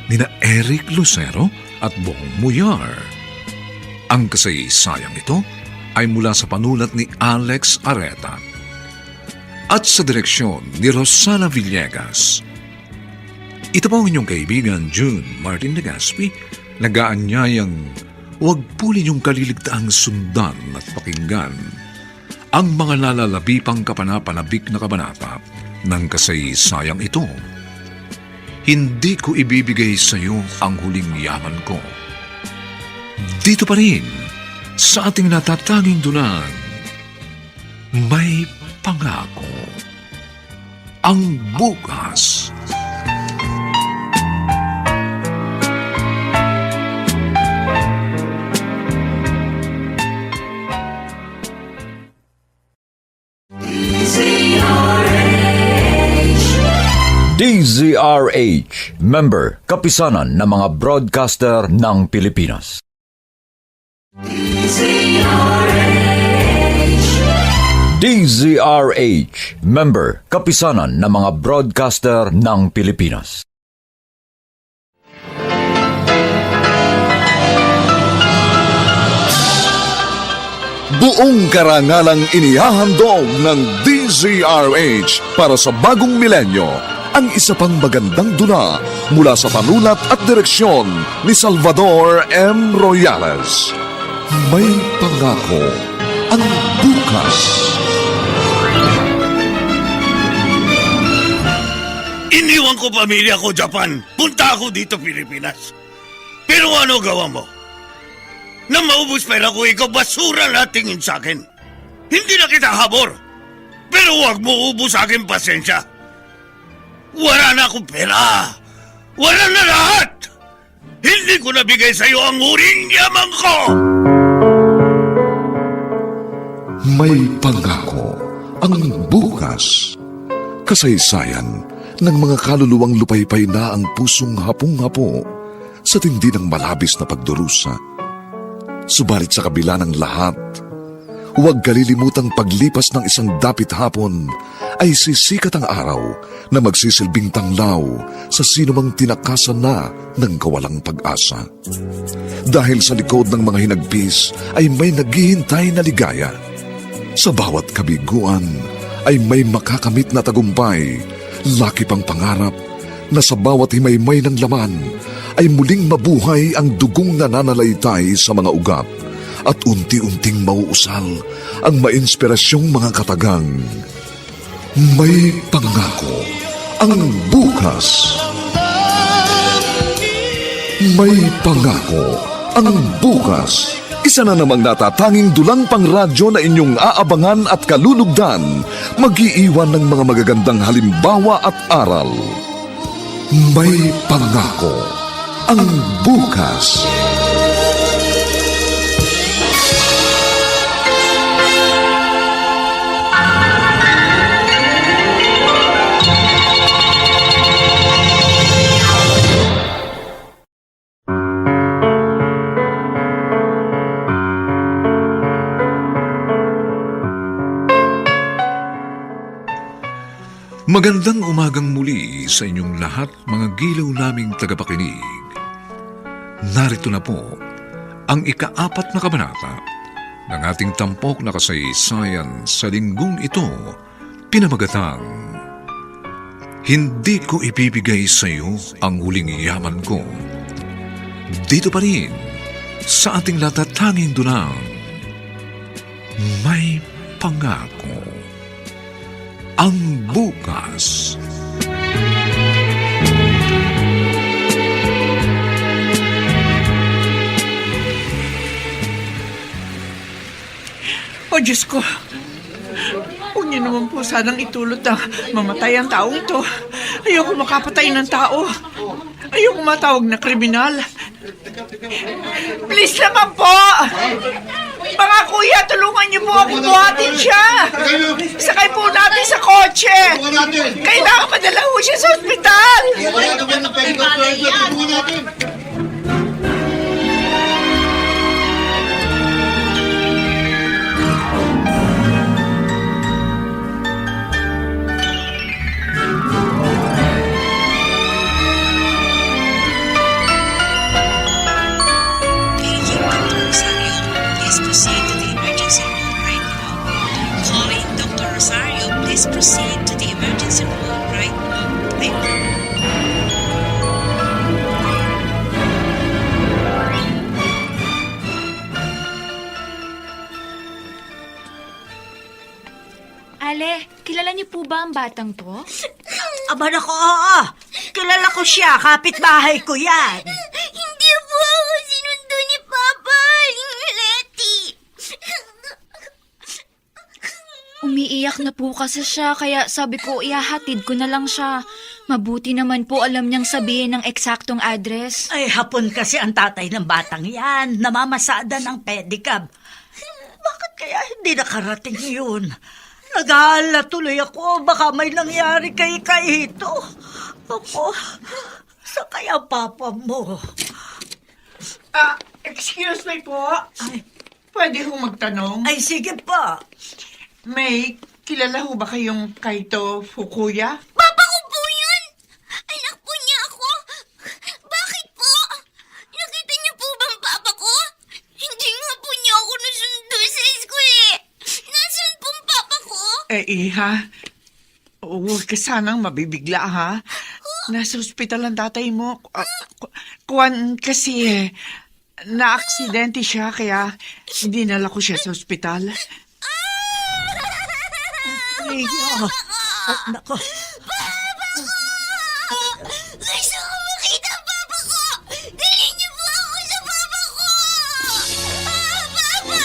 ni na Eric Lucero at Bong Muyar. Ang kasaysayang ito ay mula sa panulat ni Alex Areta at sa direksyon ni Rosana Villegas. Ito po ang inyong kaibigan June Martin Legaspi, nag-aanyayang huwag po ninyong kaliligtaang sundan at pakinggan ang mga lalalabipang kapanapanabik na kabanata ng kasaysayang ito. Hindi ko ibibigay sa iyo ang huling yaman ko. Dito pa rin, sa ating natatanging dunang, may pangako. Ang bukas. DZRH, member, kapisanan ng mga broadcaster ng Pilipinas. DZRH, member, kapisanan ng mga broadcaster ng Pilipinas. Buong karangalang inihahandog ng DZRH para sa bagong milenyo ang isa pang magandang dula mula sa panulat at direksyon ni Salvador M. Royales. May pangako ang bukas. Iniwan ko pamilya ko, Japan. Punta ako dito, Pilipinas. Pero ano gawa mo? Na maubos pera ko, ikaw basura na tingin sa akin. Hindi na kita habor. Pero huwag mo ubos sa akin pasensya. Wala na akong pera. Wala na lahat. Hindi ko nabigay sa iyo ang huling yaman ko. May pangako ang bukas. Kasaysayan ng mga kaluluwang lupaypay na ang pusong hapong-hapo sa tindi ng malabis na pagdurusa. Subalit sa kabila ng lahat, huwag kalilimutang paglipas ng isang dapit hapon ay sisikat ang araw na magsisilbing tanglaw sa sinumang tinakasan na ng kawalang pag-asa. Dahil sa likod ng mga hinagpis ay may naghihintay na ligaya. Sa bawat kabiguan ay may makakamit na tagumpay, laki pang pangarap na sa bawat himaymay ng laman ay muling mabuhay ang dugong nananalaytay sa mga ugat at unti-unting mauusal ang mainspirasyong mga katagang. May pangako ang bukas. May pangako ang bukas. Isa na namang natatanging dulang pangradyo na inyong aabangan at kalulugdan, mag-iiwan ng mga magagandang halimbawa at aral. May pangako ang bukas. Magandang umagang muli sa inyong lahat, mga gilaw naming tagapakinig. Narito na po ang ika-4 na kabanata ng ating tampok na kasaysayan sa linggong ito, pinamagatang Hindi ko ibibigay sa iyo ang huling yaman ko. Dito pa rin sa ating natatanging dunang, may pangako ang bukas. O Diyos ko, huwag niyo naman po sanang itulot na mamatay ang taong ito. Ayoko makapatay ng tao. Ayoko matawag na kriminal. Please naman po! Mga kuya, tulungan niyo po ako buhatin siya. Sakay po natin sa kotse. Kailangan madala po siya sa ospital. niyo po ba ang batang to? Aba nako, oo. Kilala ko siya, kapitbahay ko yan. Hindi po ako sinundo ni Papa, Aling Leti. Umiiyak na po kasi siya, kaya sabi ko ihahatid ko na lang siya. Mabuti naman po alam niyang sabihin ng eksaktong address. Ay, hapon kasi ang tatay ng batang yan. Namamasada ng pedicab. Bakit kaya hindi nakarating yun? Nag-aalala tuloy ako. Baka may nangyari kay Kaito. Ako, sa kaya papa mo? Excuse me po. Ay, Pwede hong magtanong? ay sige pa. May kilala ho ba kayong Kaito Fukuya? Papa ko po yun! Anak po niya ako! Bakit po? Nakita niyo po bang Papa ko? Hindi nga po niya ako nasundo sa school eh! Nasaan pong Papa ko? Iha, huwag ka sanang mabibigla ha. Nasa ospital ang tatay mo. Kuwan kasi na-aksidente siya kaya dinala ko siya sa ospital. Rio. Nako. Gusto ko makita ang Papa ko! Dalhin niyo po ako sa Papa ko! Papa!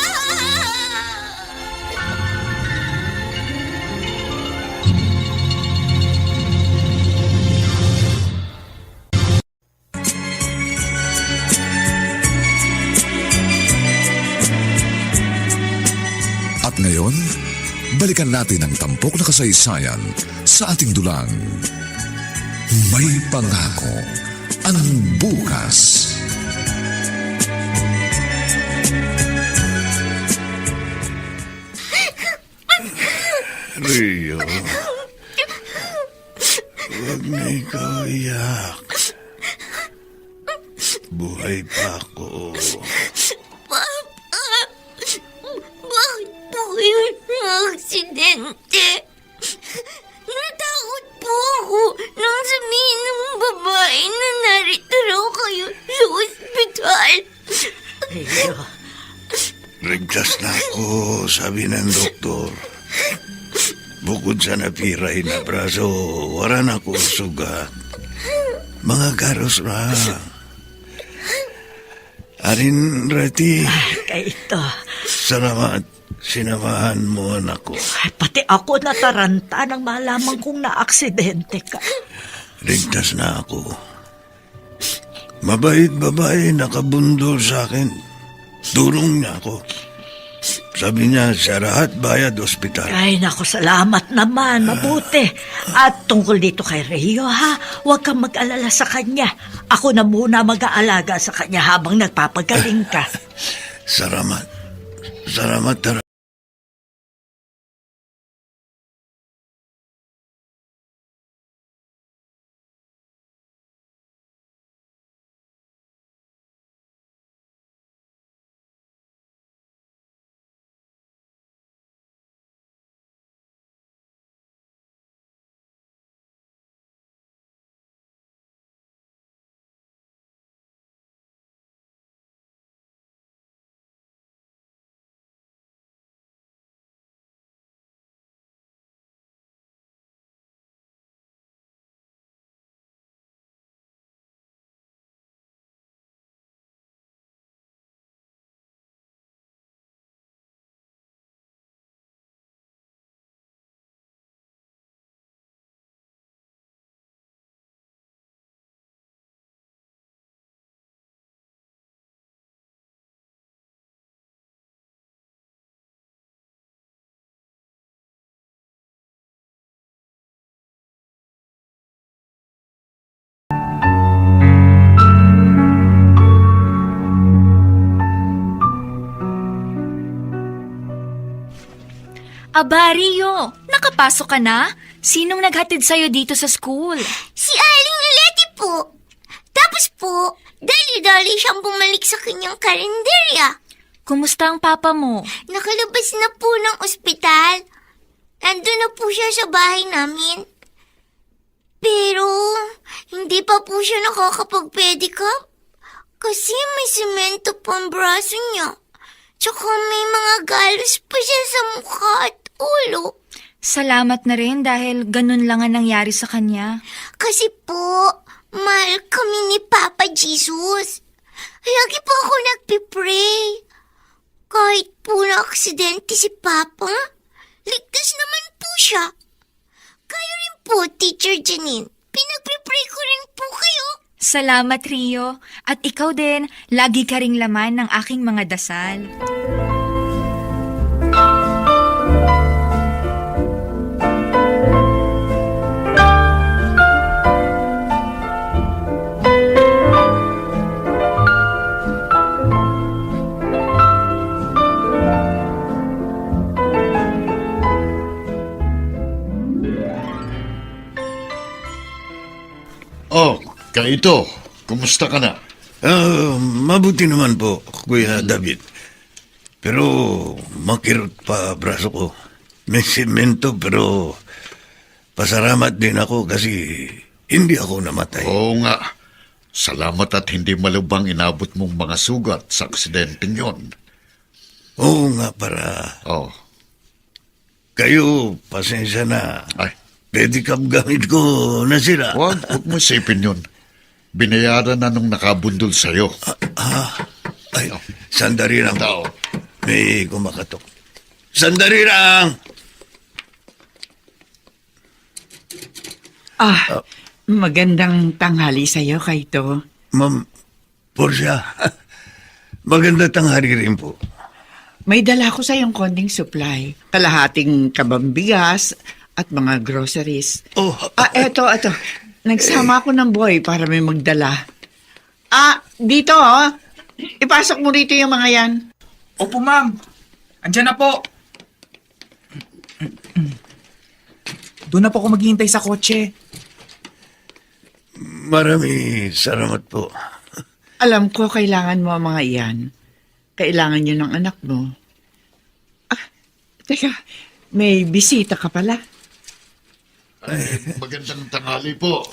At ngayon, balikan natin ang tampok na kasaysayan sa ating dulang. May pangako ang bukas. Rio, huwag na ikaw iyak. Buhay pa ako. Papa! Bakit po kayo na-aksidente? Natakot po ako nang sabihin ng babae na narito raw kayo sa ospital. Rio. Ligtas na ako, sabi ng doktor. Bukod sa napiray na braso, wala na ako sugat. Mga garos na. Arin, Rati, Kaito. salamat. Sinamahan mo anak ko. Ay, pati ako nataranta nang malaman kong na-aksidente ka. Ligtas na ako. Mabait babae nakabundol sa akin. Tulong niya ako. Sabi niya, sa lahat bayad ospital. Ay, naku, salamat naman. Mabuti. At tungkol dito kay Rio, ha? Huwag kang mag-alala sa kanya. Ako na muna mag-aalaga sa kanya habang nagpapagaling ka. Salamat. Salamat, tara. Aba, Rio, nakapasok ka na? Sinong naghatid sa'yo dito sa school? Si Aling Leti po. Tapos po, dali-dali siyang bumalik sa kanyang karinderya. Kumusta ang papa mo? Nakalabas na po ng ospital. Nandun na po siya sa bahay namin. Pero, hindi pa po siya nakakapag-pedicab. Kasi may semento po ang braso niya. Tsaka may mga galos pa siya sa mukha at ulo. Salamat na rin dahil ganun lang ang nangyari sa kanya. Kasi po, mahal kami ni Papa Jesus. Lagi po ako nagpipray. Kahit po na-aksidente si Papa, ligtas naman po siya. Kayo rin po, Teacher Janine. Pinagpipray ko rin po kayo. Salamat, Rio. At ikaw din, lagi ka ring laman ng aking mga dasal. Oh, Kaito, kumusta ka na? Mabuti naman po, Kuya David. Pero makirot pa braso ko. May semento pero pasalamat din ako kasi hindi ako namatay. Oo nga. Salamat at hindi malubang inabot mong mga sugat sa aksidenteng yon. Oo nga para Oh, kayo, pasensya na. ay, Pedicab gamit ko nasira. huwag mo isipin yun. Binayaran na nung nakabundol sa'yo. Ay, sandali lang. Tao. May kumakatok. Sandali lang! Magandang tanghali sa'yo, Kaito. Ma'am, Portia, maganda tanghali rin po. May dala ko sa'yong konting supply. Kalahating kabambigas at mga groceries. Oh, Eto. Nagsama ako ng boy para may magdala. Dito, oh. Ipasok mo rito yung mga yan. Opo, ma'am. Andiyan na po. Doon na po ako maghihintay sa kotse. marami salamat po. Alam ko, kailangan mo ang mga iyan. Kailangan yun ng anak mo. Teka, may bisita ka pala. Magandang tanghali po.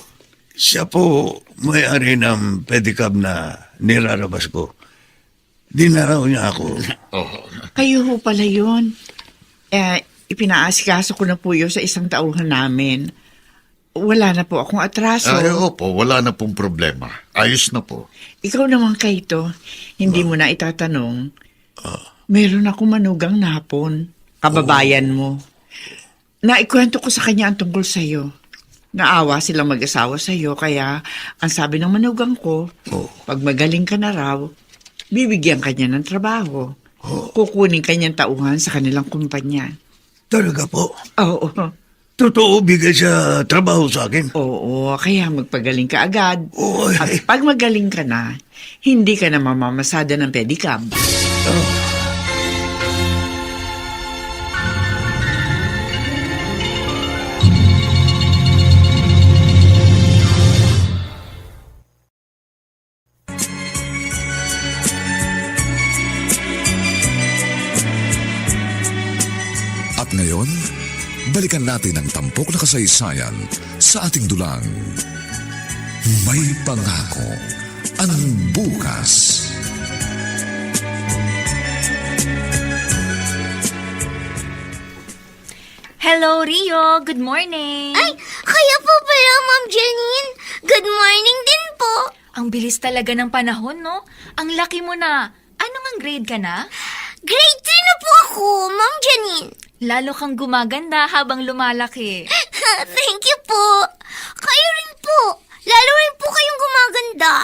Siya po may-ari ng pedicab na nirarabas ko. Dinaraw niya ako. Oh, Kayo ho pala yun. Ipinaasikaso ko na po yun sa isang tauhan namin. Wala na po akong atraso. opo, wala na pong problema. Ayos na po. Ikaw naman, Kaito, hindi mo na itatanong. Meron akong manugang na hapon, kababayan mo. Naikwento ko sa kanya ang tungkol sa'yo. Naawa silang mag-asawa sa'yo, kaya ang sabi ng manugang ko, pag magaling ka na raw, bibigyan ka niya ng trabaho. Kukunin ka niyang tauhan sa kanilang kumpanya. Talaga po? Oo. Totoo, bigay siya trabaho sa akin. Oo, kaya magpagaling ka agad. Oo, At pag magaling ka na, hindi ka na mamamasada ng pedicab. At ngayon, balikan natin ang tampok na kasaysayan sa ating dulang. May pangako ang bukas. Hello, Rio. Good morning. Ay, kaya po pala, Ma'am Janine. Good morning din po. Ang bilis talaga ng panahon, no? Ang laki mo na. Ano ngang grade ka na? Grade 3 na po ako, Ma'am Janine. Lalo kang gumaganda habang lumalaki. Thank you po. Kayo rin po. Lalo rin po kayong gumaganda.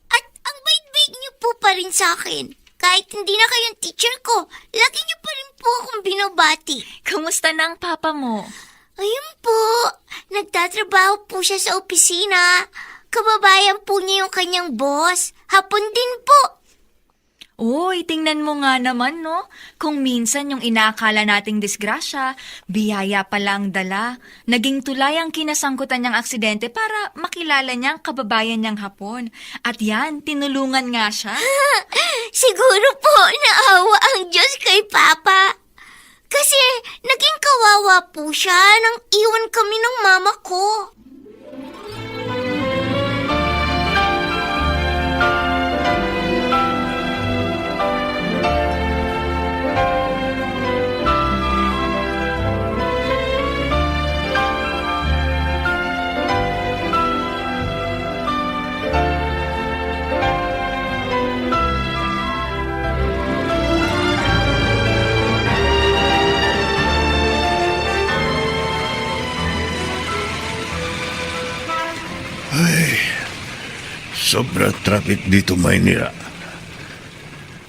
At ang bait-bait niyo po pa rin sa akin. Kahit hindi na kayong teacher ko, lagi niyo pa rin po akong binabati. Kumusta na ang papa mo? Ayun po, nagtatrabaho po siya sa opisina. Kababayan po niya yung kanyang boss. Hapon din po. Uy, tingnan mo nga naman, no? Kung minsan yung inaakala nating disgrasya, biyaya pala ang dala. Naging tulay ang kinasangkutan niyang aksidente para makilala niyang kababayan niyang Hapon. At yan, tinulungan nga siya. Siguro po naawa ang Diyos kay Papa. Kasi naging kawawa po siya nang iwan kami ng mama ko. Sobrang traffic dito, Maynila.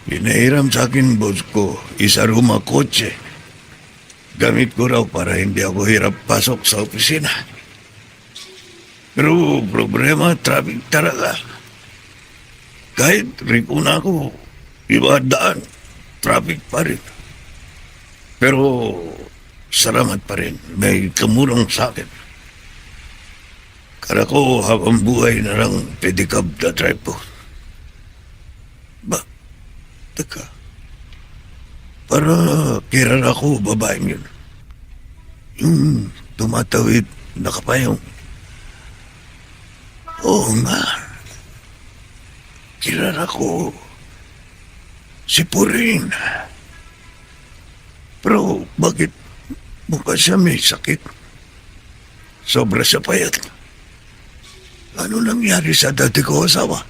Pinahiram sa akin, boss ko, isa ruma kotse. Gamit ko raw para hindi ako hirap pasok sa opisina. Pero problema, traffic talaga. Kahit riko na ako, iba daan, traffic pa rin. Pero salamat pa rin, may tumulong sa akin. Kala ko habang buhay na lang pedicab na drive ko. Teka. Para kiran ako, babaeng yun. Yung tumatawid, nakapayong. Oo nga. Kiran ako. Si Puring. Pero bakit mukha siya may sakit? Sobra sa payat. Ano nangyari sa dati ko asawa?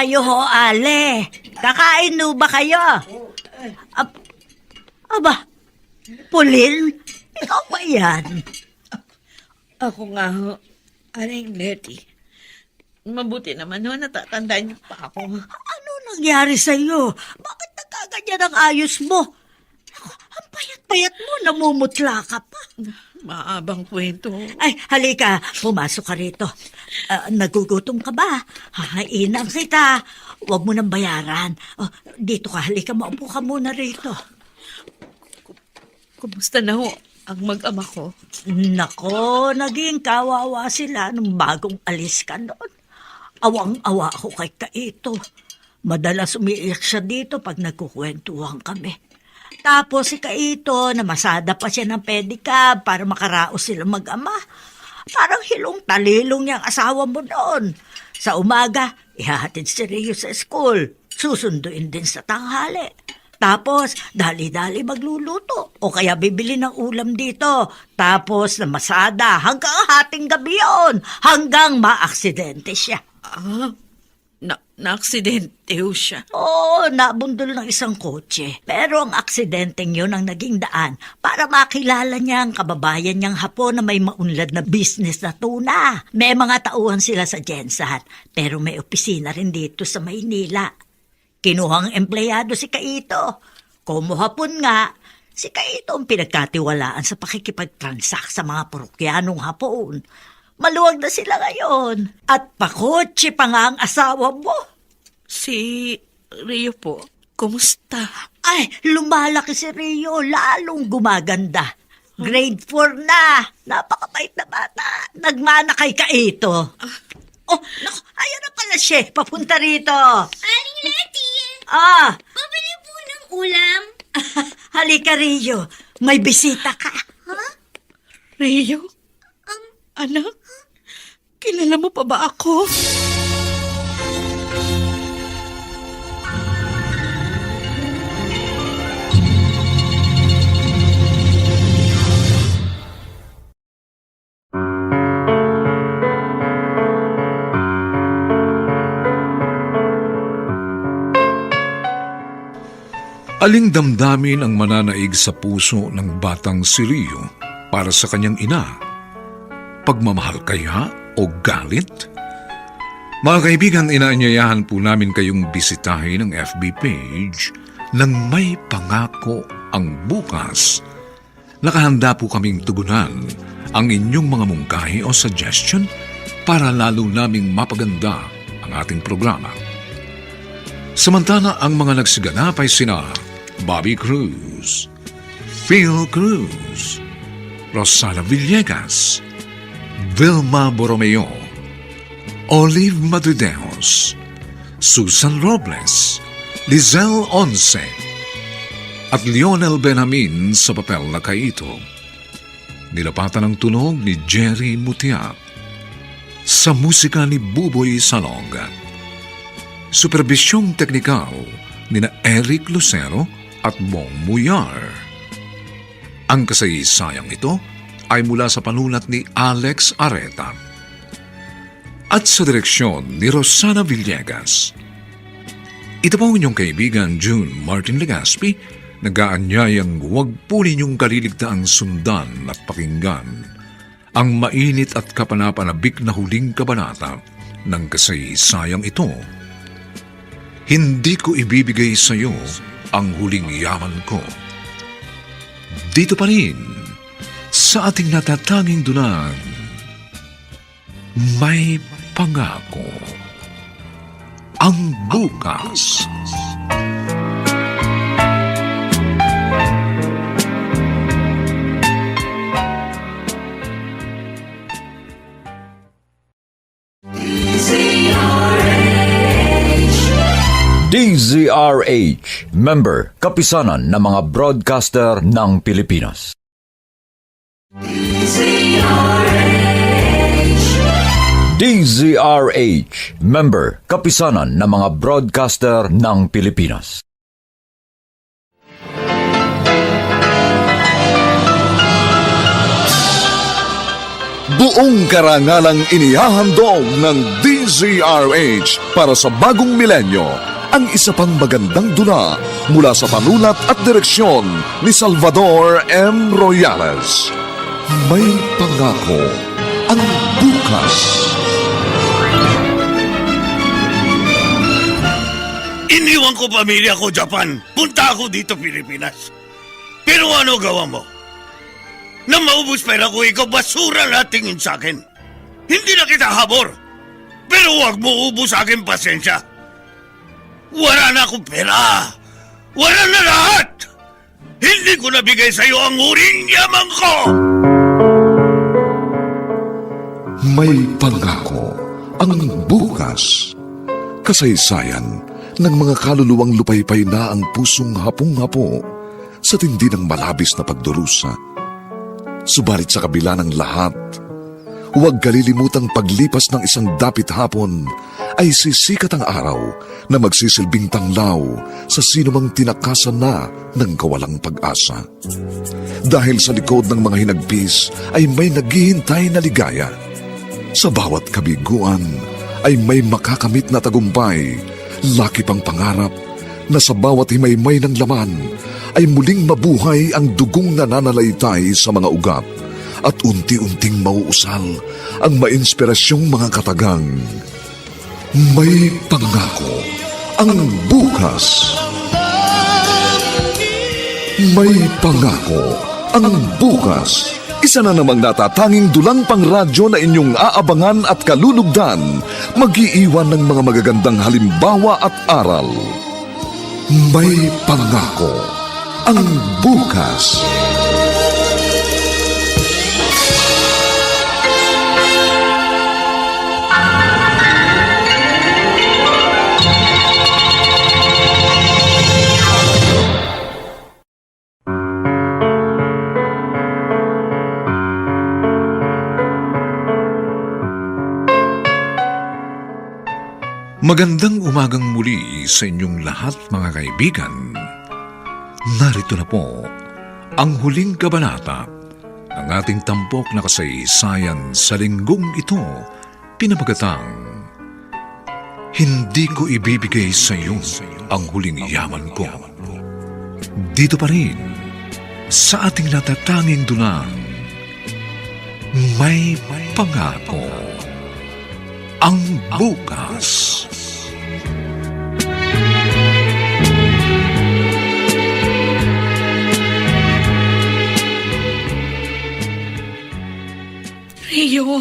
Kayo ho, Ale. Kakain no ba kayo? Aba, Pauline, ikaw ba yan? Ako nga ho, Aling Letty. Mabuti naman ho, natatandaan niyo pa ako. Ano nangyari sa'yo? Bakit nagkaganyan ang ayos mo? Ang payat-payat mo, namumutla ka pa. Maabang kwento. Ay, halika, pumasok ka rito. Nagugutom ka ba? Hahainan kita. Huwag mo nang bayaran. Dito ka, halika, maupo ka muna rito. Kumusta na ho ang mag-ama ko? Nako, naging kawawa sila nung bagong alis ka noon. Awang-awa ako kay Kaito. Madalas umiiyak siya dito pag nagkukwentuhan kami. Tapos si Kaito, namasada pa siya ng pedicab para makaraos sila mag-ama. Parang hilong talilong niyang asawa mo noon. Sa umaga, ihahatid si Rio sa school. Susunduin din sa tanghali. Tapos, dali-dali magluluto. O kaya bibili ng ulam dito. Tapos, namasada hanggang hating gabi yun. Hanggang maaksidente siya. Na-aksidente ho siya. Oo, nabundol ng isang kotse. Pero ang aksidenteng yun ang naging daan para makilala niya ang kababayan niyang Hapon na may maunlad na business na tuna. May mga tauhan sila sa Gensan, pero may opisina rin dito sa Maynila. Kinuhang empleyado si Kaito. Como Hapon nga, si Kaito ang pinagkatiwalaan sa pakikipagtransak sa mga parokyanong Hapon. Maluwag na sila ngayon. At pakotse pa nga ang asawa mo. Si Rio po, kumusta? Ay, lumalaki si Rio, lalong gumaganda. Grade 4 na. Napakabait na bata. Nagmana kay Kaito. Oh, naku, ayan na pala siya. Papunta rito. Aling Letty, Pabili po ng ulam. Halika, Rio. May bisita ka. Rio? Anak? Kilala mo pa ba ako? Aling damdamin ang mananaig sa puso ng batang si Rio para sa kanyang ina? Pagmamahal kaya o galit? Mga kaibigan, inaanyayahan po namin kayong bisitahin ang FB page ng May Pangako ang Bukas. Nakahanda po kaming tugunan ang inyong mga mungkahi o suggestion para lalo naming mapaganda ang ating programa. Samantala, ang mga nagsiganap ay sina Bobby Cruz, Phil Cruz, Rosana Villegas, Vilma Borromeo, Olive Madrideos, Susan Robles, Lizelle Once, at Lionel Benjamin sa papel na Kaito. Nilapatan ang tunog ni Jerry Mutia sa musika ni Buboy Salong. Superbisyong teknikal ni na Eric Lucero at Bong Muyar. Ang kasaysayang ito ay mula sa panulat ni Alex Areta at sa direksyon ni Rosana Villegas. Ito po inyong kaibigan June Martin Legaspi, nag-aanyayang huwag po ninyong kaliligtaang sundan at pakinggan ang mainit at kapanapanabik na huling kabanata ng kasaysayang ito. Hindi ko ibibigay sa iyo ang huling yaman ko. Dito pa rin, sa ating natatanging dunang, may pangako. Ang bukas. DZRH, member, kapisanan ng mga broadcaster ng Pilipinas. DZRH, member, kapisanan ng mga broadcaster ng Pilipinas. Buong karangalang inihahandog ng DZRH para sa bagong milenyo ang isa pang magandang dula mula sa panulat at direksyon ni Salvador M. Royales. May pangako ang bukas. Iniwan ko pamilya ko, Japan. Punta ako dito, Pilipinas. Pero ano gawa mo? Nang maubos pera ko, ikaw basura na tingin sa akin. Hindi na kita habor. Pero huwag mo ubos sa akin pasensya. Wala na akong pera. Wala na lahat. Hindi ko nabigay sa iyo ang huling yaman ko. May pangako ang bukas. Kasaysayan ng mga kaluluwang lupaypay na ang pusong hapong-hapo sa tindi ng malabis na pagdurusa. Subalit sa kabila ng lahat, huwag kalilimutang paglipas ng isang dapit hapon ay sisikat ang araw na magsisilbing tanglaw sa sinumang tinakasan na ng kawalang pag-asa. Dahil sa likod ng mga hinagpis ay may naghihintay na ligaya. Sa bawat kabiguan ay may makakamit na tagumpay, laki pang pangarap na sa bawat himaymay ng laman ay muling mabuhay ang dugong nananalaytay sa mga ugat at unti-unting mauusal ang mainspirasyong mga katagang. May pangako ang bukas. May pangako ang bukas. Isa na namang natatanging dulang pangradyo na inyong aabangan at kalulugdan, mag-iiwan ng mga magagandang halimbawa at aral. May pangako ang bukas. Magandang umagang muli sa inyong lahat, mga kaibigan. Narito na po ang huling kabanata ng ating tampok na kasaysayan sa linggong ito, pinamagatang Hindi ko ibibigay sa iyo ang huling yaman ko. Dito pa rin sa ating natatanging dunang, may pangako ang bukas. Rio,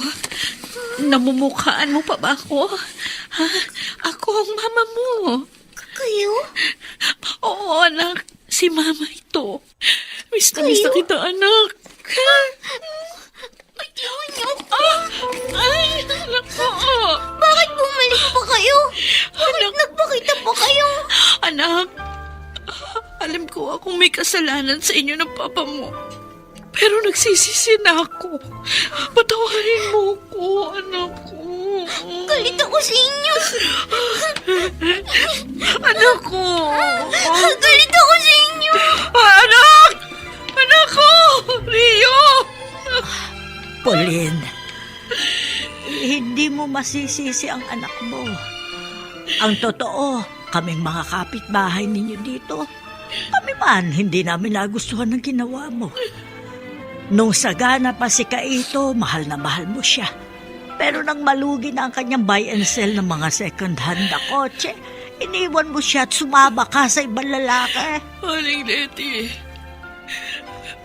namumukhaan mo pa ba ako? Ha? Ako ang mama mo. Kayo? Oo, anak. Si mama ito. Miss na kita, anak. Ayaw niyo po. Ay, anak ko. Bakit bumalik pa kayo? Bakit nagpakita pa kayo? Anak, alam ko akong may kasalanan sa inyo ng papa mo. Pero nagsisisi na ako. Patawarin mo ko, anak ko. Galit ako sa inyo. Anak ko! Galit ako sa inyo. Anak! Anak ko! Rio! Pauline, hindi mo masisisi ang anak mo. Ang totoo, kaming mga kapitbahay ninyo dito, kami man hindi namin nagustuhan ng ginawa mo. Nung sagana pa si Kaito, mahal na mahal mo siya. Pero nang malugi na ang kanyang buy and sell ng mga second-hand na kotse, iniwan mo siya at sumama ka sa ibang lalaki. Aling Leti,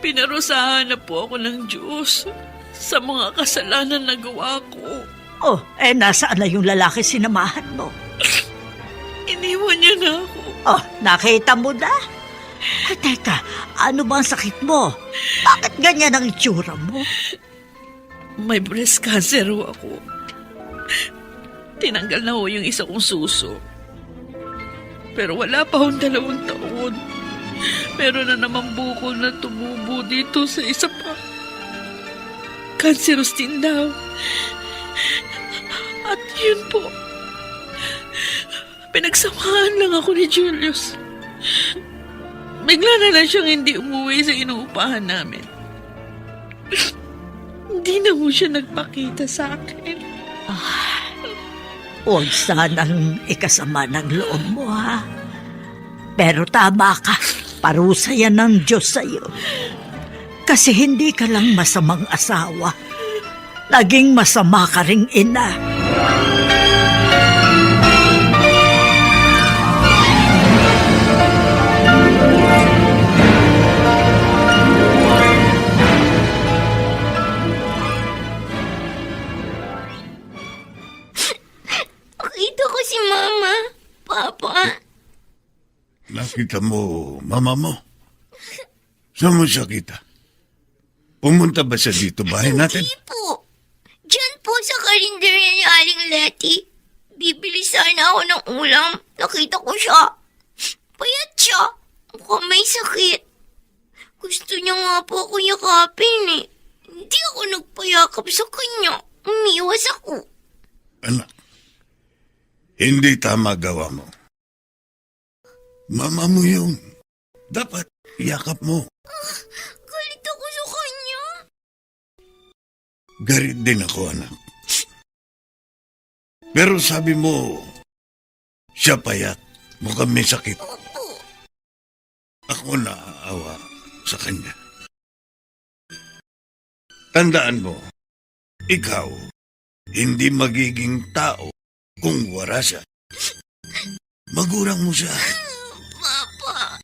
pinarusahan na po ako ng Diyos sa mga kasalanan na gawa ko. Oh, nasaan na yung lalaki sinamahan mo? Iniwan niya na ako. Oh, nakita mo na? Ay, teka, ano ba ang sakit mo? Bakit ganyan ang itsura mo? May breast cancer ho ako. Tinanggal na ho yung isa kong suso. Pero wala pa hong 2 taon. Meron na naman bukol na tumubo dito sa isa pa. Cancerous din daw. At yun po, pinagsamahan lang ako ni Julius. Bigla na lang siyang hindi umuwi sa inuupahan namin. Hindi na mo siya nagpakita sa akin. Huwag sanang ikasama ng loob mo, ha? Pero tama ka, parusa yan ng Diyos sa'yo. Kasi hindi ka lang masamang asawa. Naging masama ka ring ina. Nakita ko si Mama. Papa. Nakita mo, mama mo? Saan mo siya kita? Pumunta ba siya dito bahay natin? Hindi po. Diyan po sa karinderya ni Aling Letty. Bibili sana ako ng ulam. Nakita ko siya. Payat siya. Mukhang may sakit. Gusto niya nga po ako yakapin eh. Hindi ako nagpayakap sa kanya. Umiwas ako. Anak, hindi tama gawa mo. Mama mo yun. Dapat yakap mo. Galit ako sa kanya. Galit din ako, anak. Pero sabi mo, siya payat. Mukhang may sakit. Opo. Ako naaawa sa kanya. Tandaan mo, ikaw, hindi magiging tao kung wala siya. Magurang mo siya. Papa,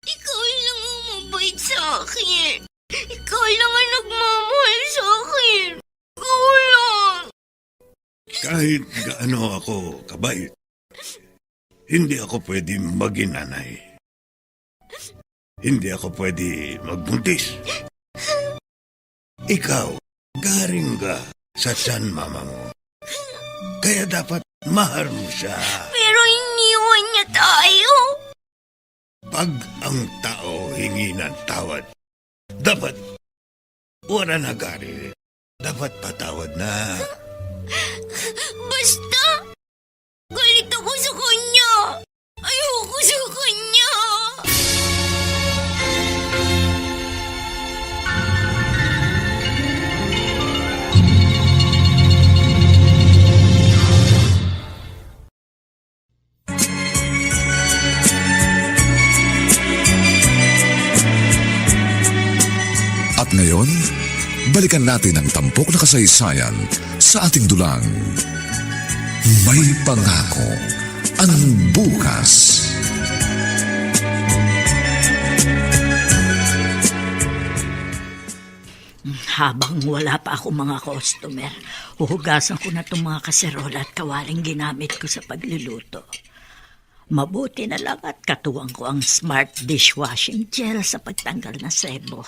ikaw lang ang mabait sa akin. Ikaw lang ang nagmamahal sa akin. Ikaw lang. Kahit gaano ako kabait, hindi ako pwede maging nanay. Hindi ako pwede magbuntis. Ikaw, garing ka sa tiyan mama mo. Kaya dapat mahal mo siya. Pero iniwan niya tayo. Pag ang tao hingi ng tawad, dapat wala na galit. Dapat patawad na. Basta, galit ako sa kanya. Ayoko sa kanya. At ngayon, balikan natin ang tampok na kasaysayan sa ating dulang. May pangako ang bukas. Habang wala pa ako mga customer, huhugasan ko na itong mga kaserola at kawaling ginamit ko sa pagluluto. Mabuti na lang at katuwang ko ang smart dishwashing gel sa pagtanggal ng sebo.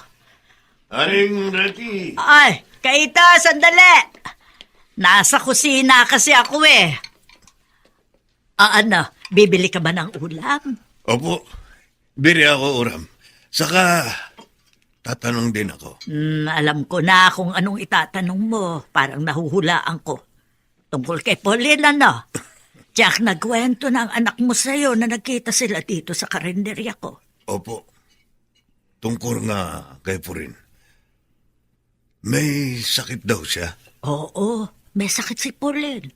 Aring Rati. Ay, Kaita, sandali! Nasa kusina kasi ako eh. Ano, bibili ka ba ng ulam? Opo, biri ako uram. Saka, tatanong din ako. Alam ko na kung anong itatanong mo. Parang nahuhulaan ko. Tungkol kay Pauline, ano? Jack, nagkwento ng anak mo sa'yo na nagkita sila dito sa karinderya ko. Opo. Tungkol nga kay Purin. May sakit daw siya. Oo, may sakit si Pauline.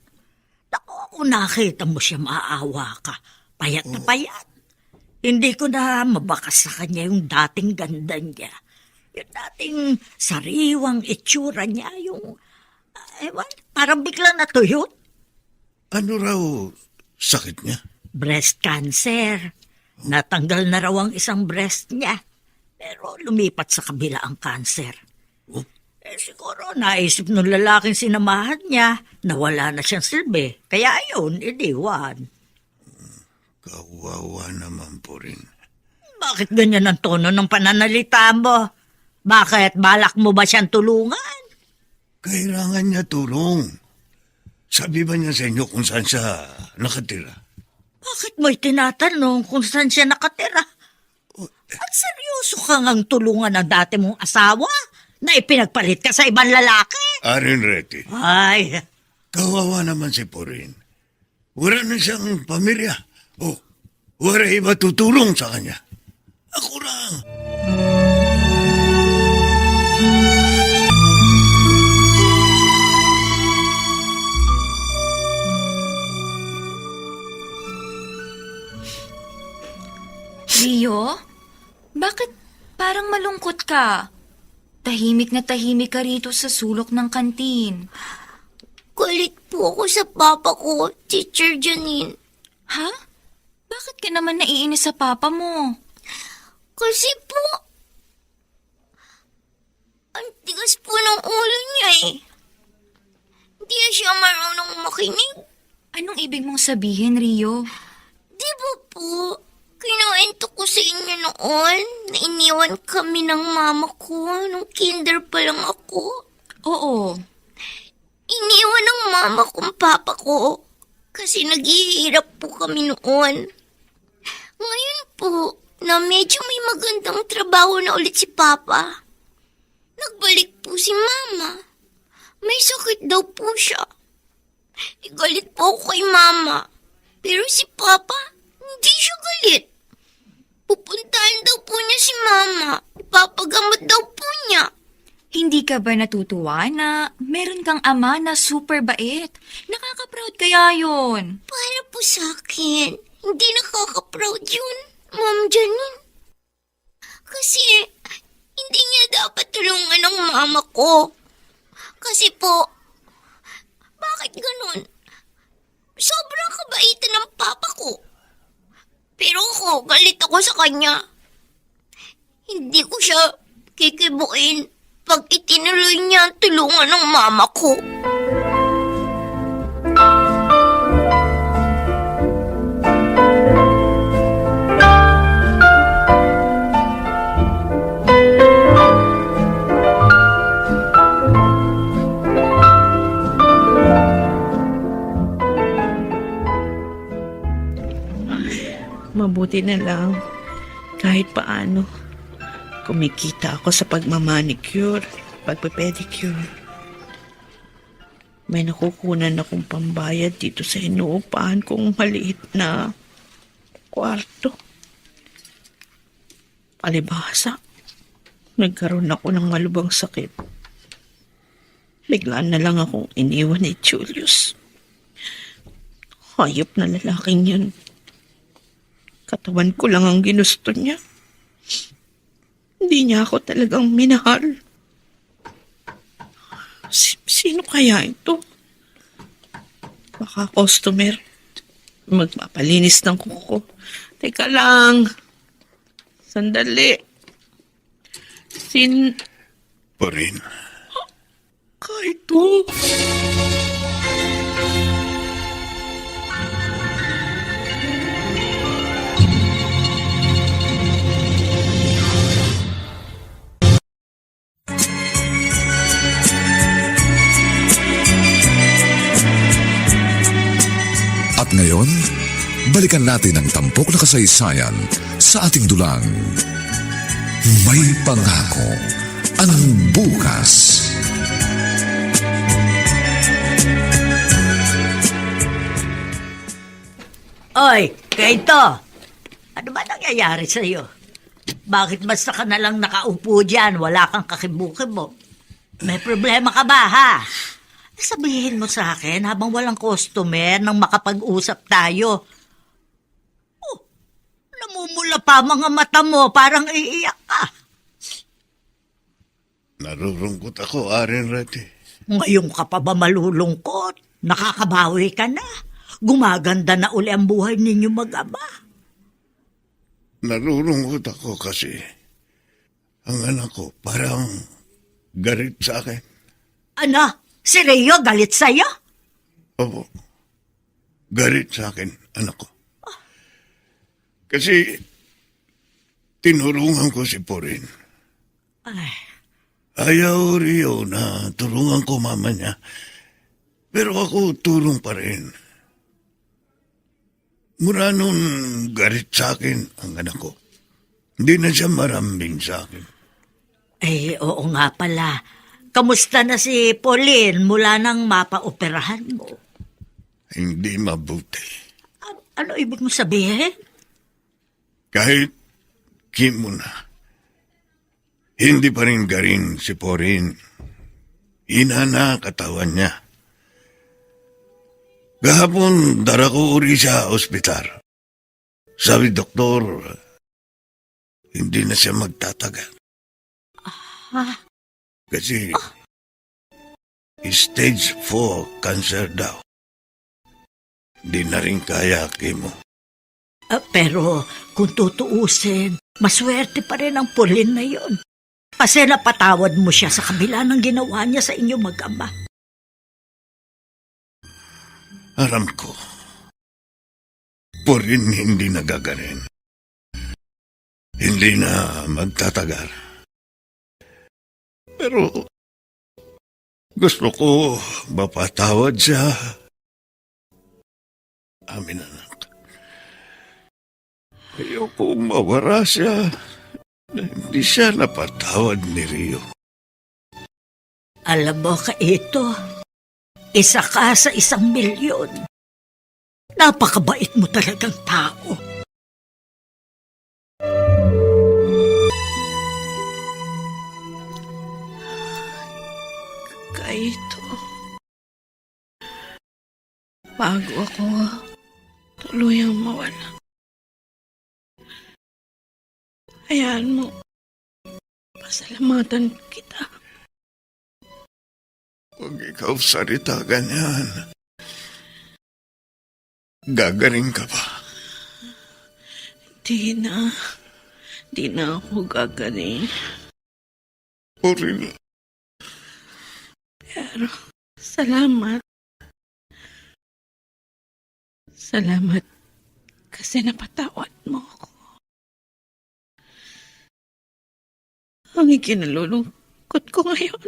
Naku, kung nakita mo siya, maawa ka. Payat na payat. Hindi ko na mabakas sa kanya yung dating ganda niya. Yung dating sariwang itsura niya, yung... ewan, parang biglang natuyot. Ano raw sakit niya? Breast cancer. Natanggal na raw ang isang breast niya. Pero lumipat sa kabila ang cancer. Oh? Siguro naisip ng lalaking sinamahan niya na wala na siyang silbi. Kaya ayun, iniwan. Kawawa naman po rin. Bakit ganyan ang tono ng pananalita mo? Bakit? Balak mo ba siyang tulungan? Kailangan niya tulong. Sabi ba niya sa inyo kung saan siya nakatira? Bakit mo tinatanong kung saan siya nakatira? At seryoso ka ngang tulungan ng dati mong asawa na ipinagpalit ka sa ibang lalaki? Arin Reti, Ay, kawawa naman si Purin. Wala na siyang pamilya. Oh, wala iba tutulong sa kanya. Ako lang. Rio? Bakit parang malungkot ka? Tahimik na tahimik ka rito sa sulok ng kantin. Galit po ako sa papa ko, Teacher Janine. Ha? Bakit ka naman naiinis sa papa mo? Kasi po, ang tigas po ng ulo niya eh. Hindi siya marunong makinig. Anong ibig mong sabihin, Rio? Di ba po, kinuwento ko sa inyo noon na iniwan kami ng mama ko nung kinder pa lang ako? Oo. Iniwan ng mama kong papa ko kasi naghihirap po kami noon. Ngayon po, na medyo may magandang trabaho na ulit si papa, nagbalik po si mama. May sakit daw po siya. Galit po ako kay mama. Pero si papa, hindi siya galit. Pupuntahan daw po niya si mama. Ipapagamot daw po niya. Hindi ka ba natutuwa na meron kang ama na super bait? Nakaka-proud kaya yun. Para po sa akin, hindi nakaka-proud yun, Ma'am Janine. Kasi, hindi niya dapat tulungan ng mama ko. Kasi po, bakit ganun? Sobrang kabaitan ng papa ko. Pero ako, galit ako sa kanya. Hindi ko siya kikibuin pag itinuloy niya ang tulungan ng mama ko. Mabuti na lang. Kahit paano, kumikita ako sa pagmamanicure, pagpapedicure. May nakukunan akong pambayad dito sa inuupahan kong maliit na kwarto. Palibhasa, nagkaroon ako ng malubhang sakit. Biglaan na lang akong iniwan ni Julius. Hayop na lalaking yun. Katawan ko lang ang ginusto niya. Hindi niya ako talagang minahal. Sino kaya ito? Baka customer. Magpapalinis ng kuko. Teka lang. Sandali. Purin. Kaito. At ngayon, balikan natin ang tampok na kasaysayan sa ating dulang. May pangako ang bukas. Oy, Kaito! Ano ba nangyayari sa'yo? Bakit basta ka na lang nakaupo dyan, wala kang kakibukibo? May problema ka ba, ha? Sabihin mo sa akin habang walang customer nang makapag-usap tayo. Oh, namumula pa mga mata mo, parang iiyak ka. Narurungkot ako, Aren Rete. Ngayon ka pa ba malulungkot? Nakakabawi ka na. Gumaganda na uli ang buhay ninyo mag-ama. Narurungkot ako kasi ang anak ko parang galit sa akin. Ano? Si Rio galit sa'yo? Opo. Galit sa akin, anak ko. Kasi tinulungan ko si Porin. Ay, Ayaw Rio na tulungan ko mama niya. Pero ako tulong pa rin. Mula nun galit sa akin ang anak ko. Hindi na siya marambing sa akin. oo nga pala. Kamusta na si Pauline mula nang mapaoperahan mo? Hindi mabuti. Ano ibig mo sabihin? Kahit chemo na, hindi pa rin garing si Porin. Hina na katawan niya. Gahapon, dara ko uri sa ospital. Sabi doktor, hindi na siya magtatagal. Kasi stage 4 cancer daw. Di na rin kaya chemo. Pero kung tutuusin, maswerte pa rin ang Pauline na yun. Kasi napatawad mo siya sa kabila ng ginawa niya sa inyo mag-ama. Aram ko, Porin hindi nagagaling. Hindi na magtatagal. Pero gusto ko mapatawad siya. Amin, anak. Ayoko mawara siya na hindi siya napatawad ni Rio. Alam mo, Kaito, isa ka sa 1,000,000. Napakabait mo talagang tao. Kaito. Bago ako tuluyang mawala. Hayaan mo. Pasalamatan kita. Huwag ikaw salita ganyan. Gagaling ka ba? Di na. Di na ako gagaling. Porin, Pero, salamat. Salamat kasi napatawad mo ako. Ang ikinalulungkot ko ngayon,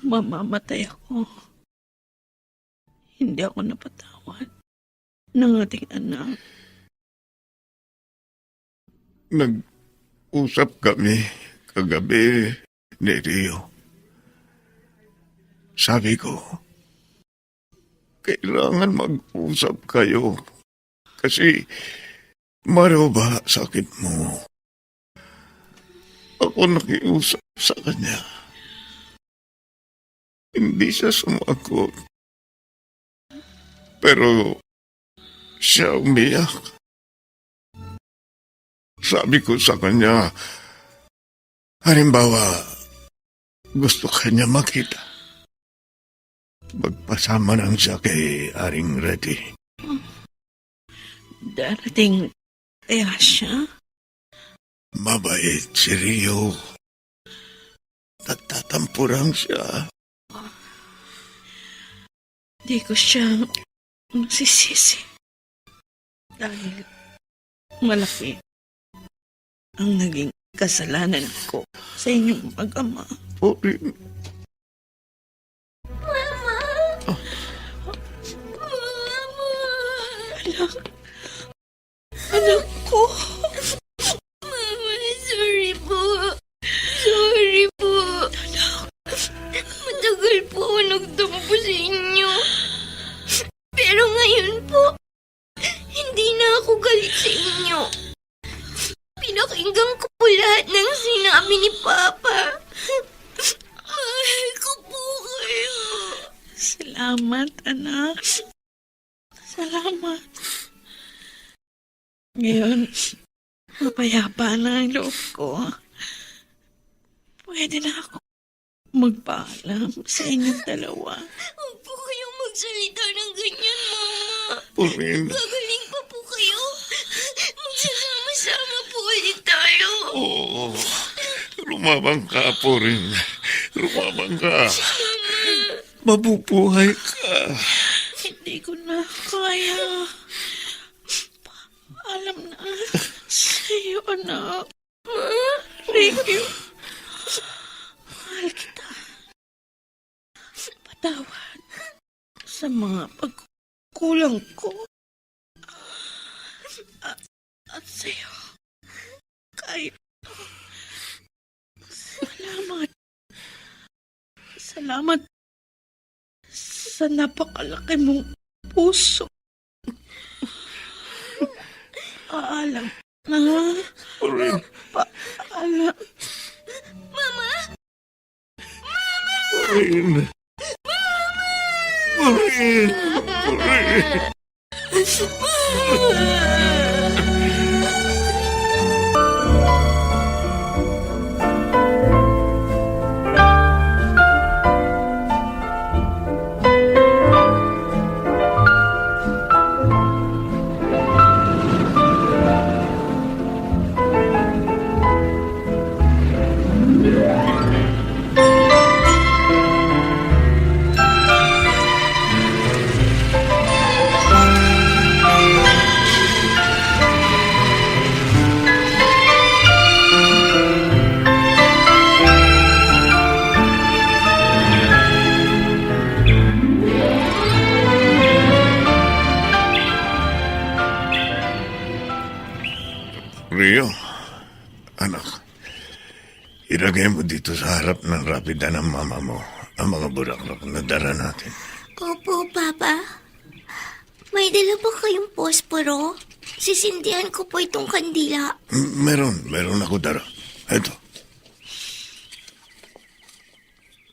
mamamatay ako. Hindi ako napatawad ng ating anak. nag-usap kami kagabi ni Rio. Sabi ko, kailangan mag-usap kayo kasi maraba sakit mo. Ako nakiusap sa kanya. Hindi siya sumagot. Pero siya umiyak. Sabi ko sa kanya, halimbawa, gusto kanya makita. Magpasama lang siya kay Aring Reddy. Darating kaya siya? Mabait si Rio. Nagtatampo lang siya. Di ko siya nasisisi. Dahil malaki ang naging kasalanan ko sa inyong mag-ama. Porin. Anak ko. Mama, sorry po. Sorry po. Matagal po ako nagtampo sa inyo. Pero ngayon po, ako galit sa inyo. Pinakinggan ko po lahat ng sinabi ni Papa. Mahal ko po kayo. Salamat, anak. Salamat. Ngayon, mapayapa na ang loob ko. Pwede na ako magpaalam sa inyong dalawa. Huwag po kayong magsalita ng ganyan, Mama. Purin. Gagaling pa po kayo. Magsasama-sama po ulit tayo. Oo. Lumabang ka, Purin. Lumabang ka. Mabubuhay ka. Hindi ko na kaya. Alam na sa'yo, anak. Ricky, mahal kita. Patawad sa mga pagkulang ko. At sa'yo, kahit salamat. Salamat sa napakalaki mong puso. Paalam na. Purin. Paalam. Purin. Purin. Purin. Rio, anak, ilagay mo dito sa harap ng rapida ng mama mo ang mga bulaklak na dala natin. Opo, Papa. May dala ba kayong posporo? Sisindihan ko po itong kandila. Meron ako dala. Ito.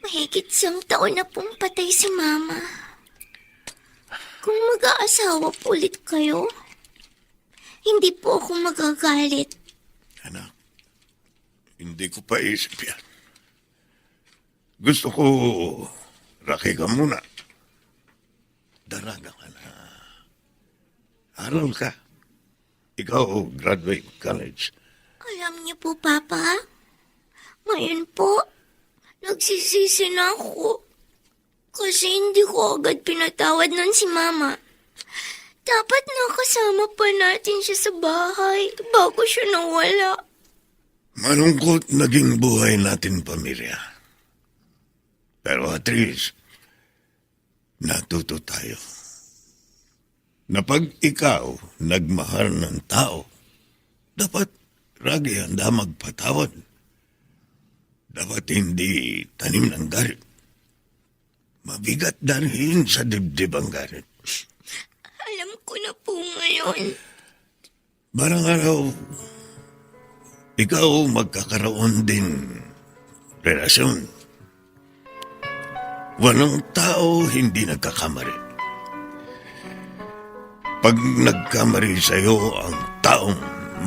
Mahigit 1 taon na pong patay si Mama. Kung mag-aasawa po ulit kayo, hindi po ako magagalit. Anak, hindi ko pa isip yan. Gusto ko, raki ka muna. Daraga ka na. Aral ka. Ikaw, graduate college. Alam niyo po, Papa, ngayon po, nagsisisi na ako. Kasi hindi ko agad pinatawad nun si Mama. Dapat nakasama pa natin siya sa bahay bago siya nawala. Malungkot naging buhay natin, pamilya. Pero at least, natuto tayo. Na pag ikaw nagmahal ng tao, dapat ragi handa magpatawad. Dapat hindi tanim ng galit. Mabigat dalhin sa dibdib ang galit. Alam ko na po ngayon. Barang araw, ikaw magkakaroon din relasyon. Walang tao hindi nagkakamali. Pag nagkamali sa'yo ang taong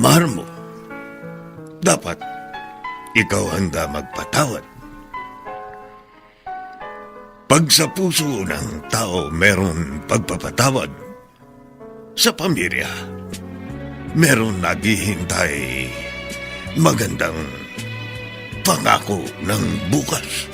mahal mo, dapat ikaw handa magpatawad. Pag sa puso ng tao meron pagpapatawad, sa pamilya, meron naghihintay magandang pangako ng bukas.